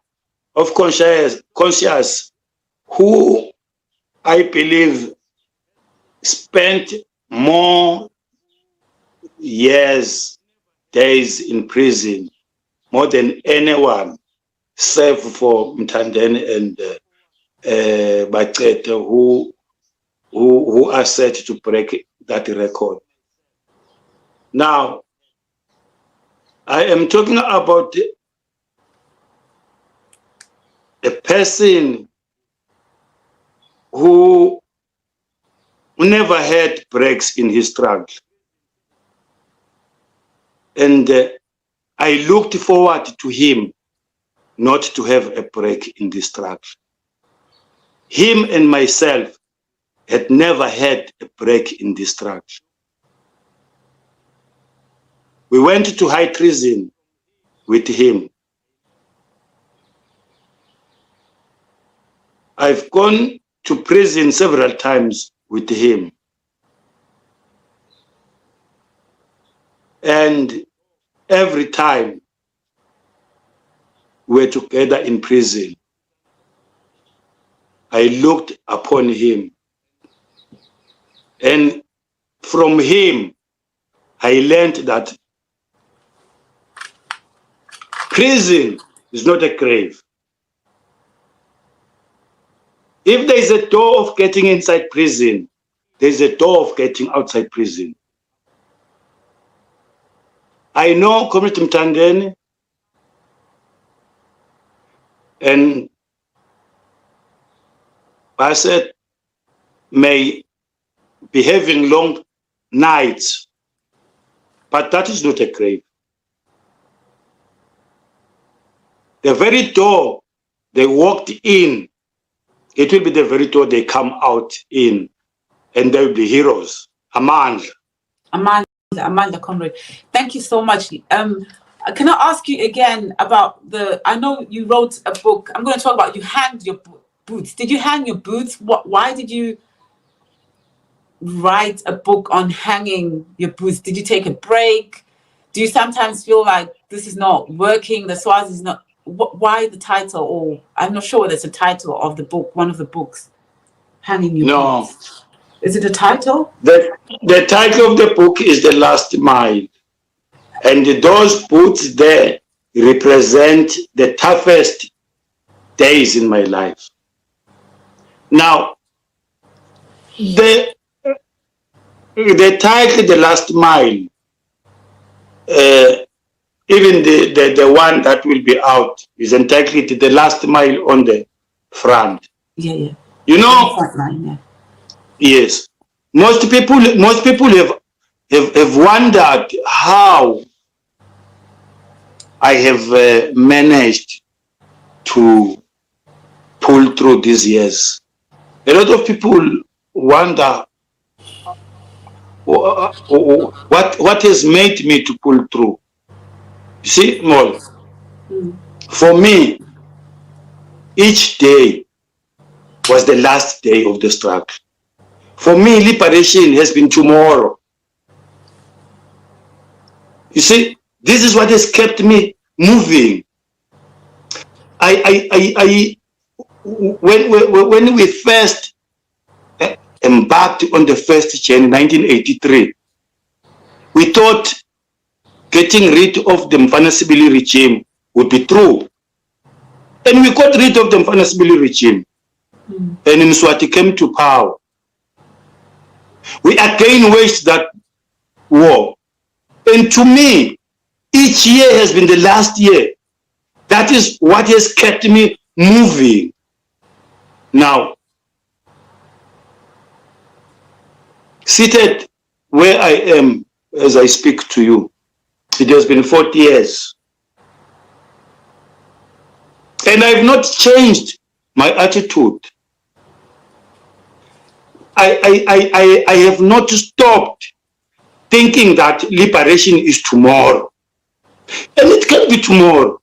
of conscience who, I believe, spent more years, days in prison, more than anyone, save for Mphandlana and Boycotting, who are set to break that record. Now, I am talking about a person who never had breaks in his struggle. And I looked forward to him not to have a break in this struggle. Him and myself had never had a break in this struggle. We went to high treason with him. I've gone to prison several times with him. And every time we're together in prison. I looked upon him, and from him, I learned that prison is not a grave. If there is a door of getting inside prison, there is a door of getting outside prison. I know Comrade Mphandlana, and I said, may be having long nights, but that is not a grave. The very door they walked in, it will be the very door they come out in, and they will be heroes. Mphandlana. Mphandlana, Comrade. Thank you so much. Can I ask you again about I know you wrote a book. I'm going to talk about you hanged your boots. Did you hang your boots? Why did you write a book on hanging your boots? Did you take a break? Do you sometimes feel like this is not working? The Swazi is not. Why the title? Or I'm not sure whether it's a title of the book, one of the books, hanging your boots. Is it a title? The title of the book is The Last Mile. And those boots there represent the toughest days in my life. Now, the title, The Last Mile, even the one that will be out is entitled The Last Mile on the Front. Yeah. You know, front line, yeah. Yes. Most people have wondered how I have managed to pull through these years. A lot of people wonder what has made me to pull through. You see, Mol, for me, each day was the last day of the struggle. For me, liberation has been tomorrow. You see, this is what has kept me moving. When we first embarked on the first journey in 1983, we thought getting rid of the Mphandlana regime would be true. And we got rid of the Mphandlana regime. And Mswati came to power. We again waged that war. And to me, each year has been the last year. That is what has kept me moving. Now, seated where I am as I speak to you, it has been 40 years. And I have not changed my attitude. I have not stopped thinking that liberation is tomorrow. And it can be tomorrow.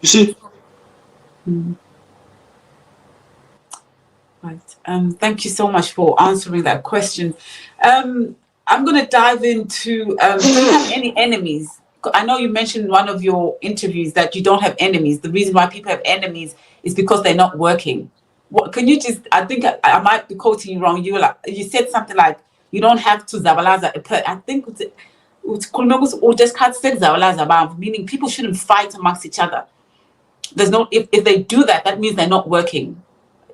You see? Right. Thank you so much for answering that question. I'm going to dive into, do you have any enemies? I know you mentioned in one of your interviews that you don't have enemies. The reason why people have enemies is because they're not working. What can you just, I think I might be quoting you wrong. You said something like, you don't have to zabalaza. I think meaning people shouldn't fight amongst each other. There's no, if they do that, that means they're not working.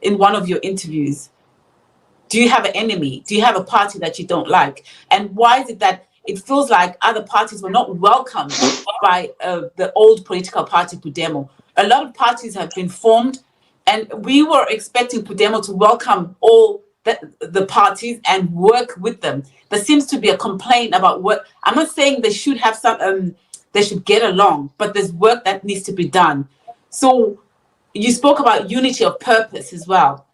In one of your interviews, do you have an enemy? Do you have a party that you don't like? And why is it that it feels like other parties were not welcomed by the old political party Pudemo? A lot of parties have been formed, and we were expecting Pudemo to welcome all the parties and work with them. There seems to be a complaint about what, I'm not saying they should have some, they should get along, but there's work that needs to be done. So you spoke about unity of purpose as well.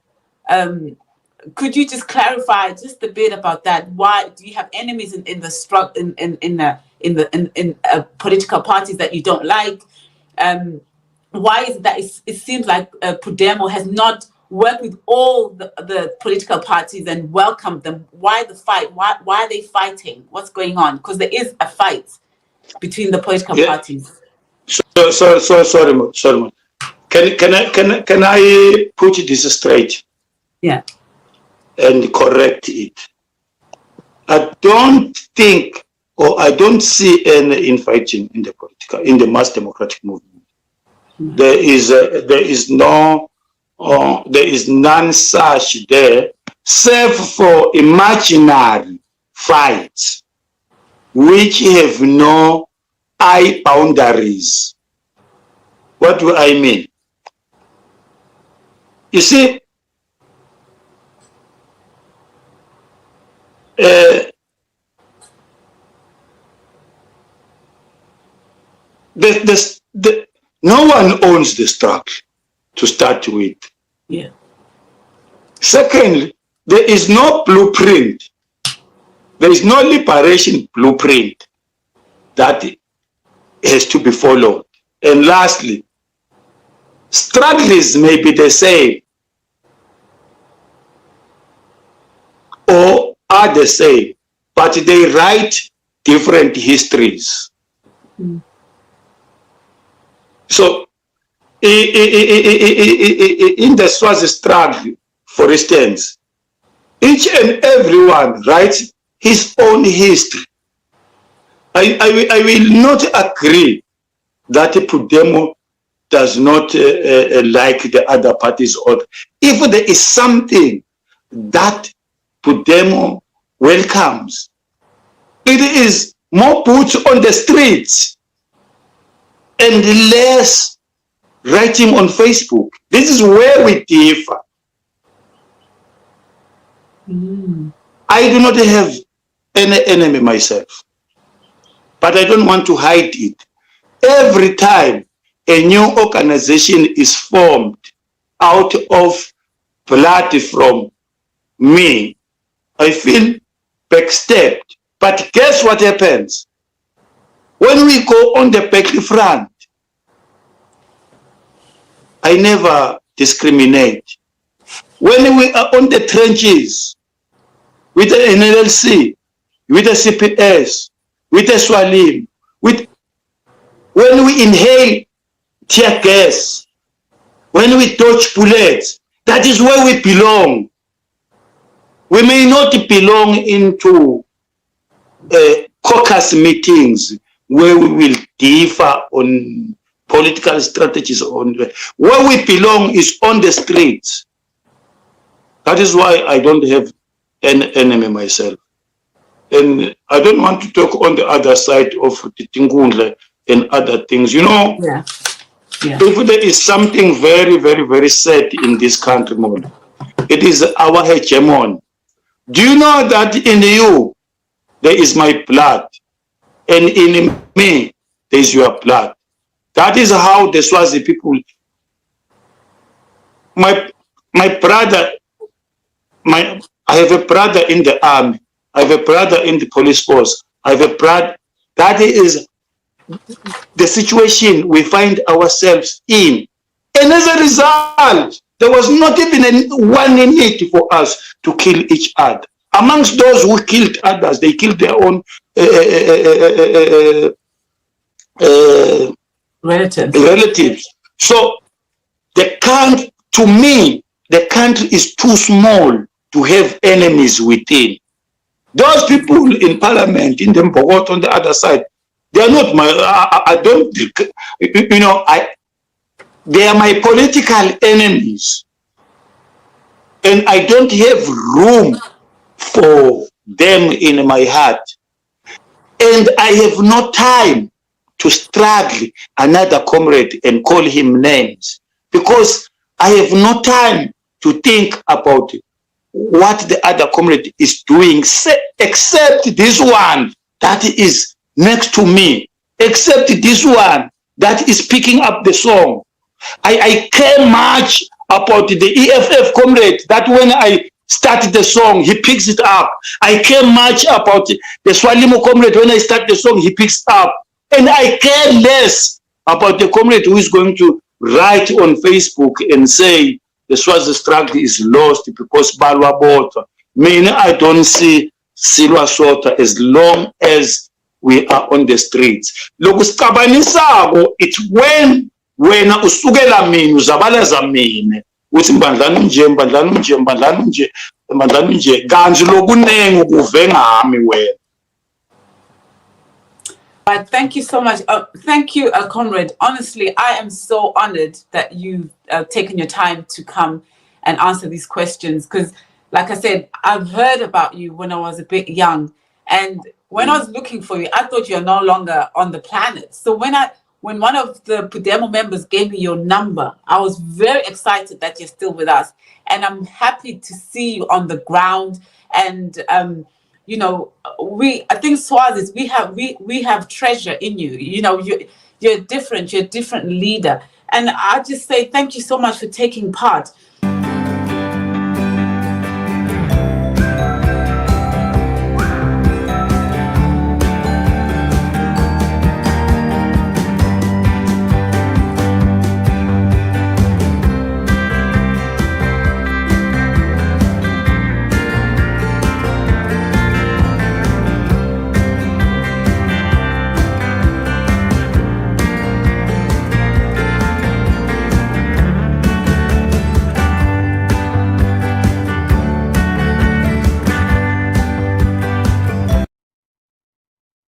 Could you just clarify just a bit about that? Why do you have enemies in the struggle in political parties that you don't like? Why is it that it seems like Pudemo has not worked with all the political parties and welcomed them? Why the fight? Why are they fighting? What's going on? Because there is a fight between the political parties. Sorry. Can I put this straight? Yeah. And correct it. I don't think, or I don't see any infighting in the mass democratic movement. There is none such there, save for imaginary fights which have no eye boundaries. What do I mean? You see, no one owns the struggle to start with. Yeah. Secondly, there is no blueprint. There is no liberation blueprint that has to be followed. And lastly, struggles may be the same or are the same, but they write different histories. Mm. So, in the Swazi struggle, for instance, each and everyone writes his own history. I will not agree that Pudemo does not like the other parties. Or if there is something that Pudemo welcomes, it is more boots on the streets and less writing on Facebook. This is where we differ. Mm. I do not have any enemy myself, but I don't want to hide it. Every time a new organization is formed out of blood from me, I feel backstabbed. But guess what happens? When we go on the back front, I never discriminate. When we are on the trenches, with the NLC, with the CPS, with the Swalim, when we inhale tear gas, when we dodge bullets, that is where we belong. We may not belong into caucus meetings where we will differ on political strategies. Where we belong is on the streets. That is why I don't have an enemy myself. And I don't want to talk on the other side of the Tingundle and other things. You know, if there is something very, very, very sad in this country, it is our hegemon. Do you know that in you, there is my blood, and in me, there is your blood? That is how the Swazi people, my brother, I have a brother in the army, I have a brother in the police force, I have a brother. That is the situation we find ourselves in. And as a result, there was not even one need for us to kill each other. Amongst those who killed others, they killed their own relatives. So to me, the country is too small to have enemies within. Those people in parliament, in the Mphandlana on the other side, they are not my, I don't, you know, they are my political enemies. And I don't have room for them in my heart. And I have no time to struggle another comrade and call him names, because I have no time to think about what the other comrade is doing, except this one that is next to me, except this one that is picking up the song. I care much about the EFF comrade that when I start the song, he picks it up. I care much about the Swalimo comrade. When I start the song, he picks it up. And I care less about the comrade who is going to write on Facebook and say the Swazi struggle is lost because Balwa Bota. Meaning I don't see Silwa Sota as long as we are on the streets. It's when wena usukela mina uzabalaza mina uthi Mphandlana unje Mphandlana unje Mphandlana unje Mphandlana unje kanti lokunengi ukuve ngami wena. But thank you so much. Thank you, Comrade. Honestly, I am so honored that you've taken your time to come and answer these questions. Because, like I said, I've heard about you when I was a bit young. And when I was looking for you, I thought you're no longer on the planet. So when one of the Pudemo members gave me your number, I was very excited that you're still with us. And I'm happy to see you on the ground. And you know, I think Swazis, we have treasure in you. You know, you're different. You're a different leader. And I just say thank you so much for taking part.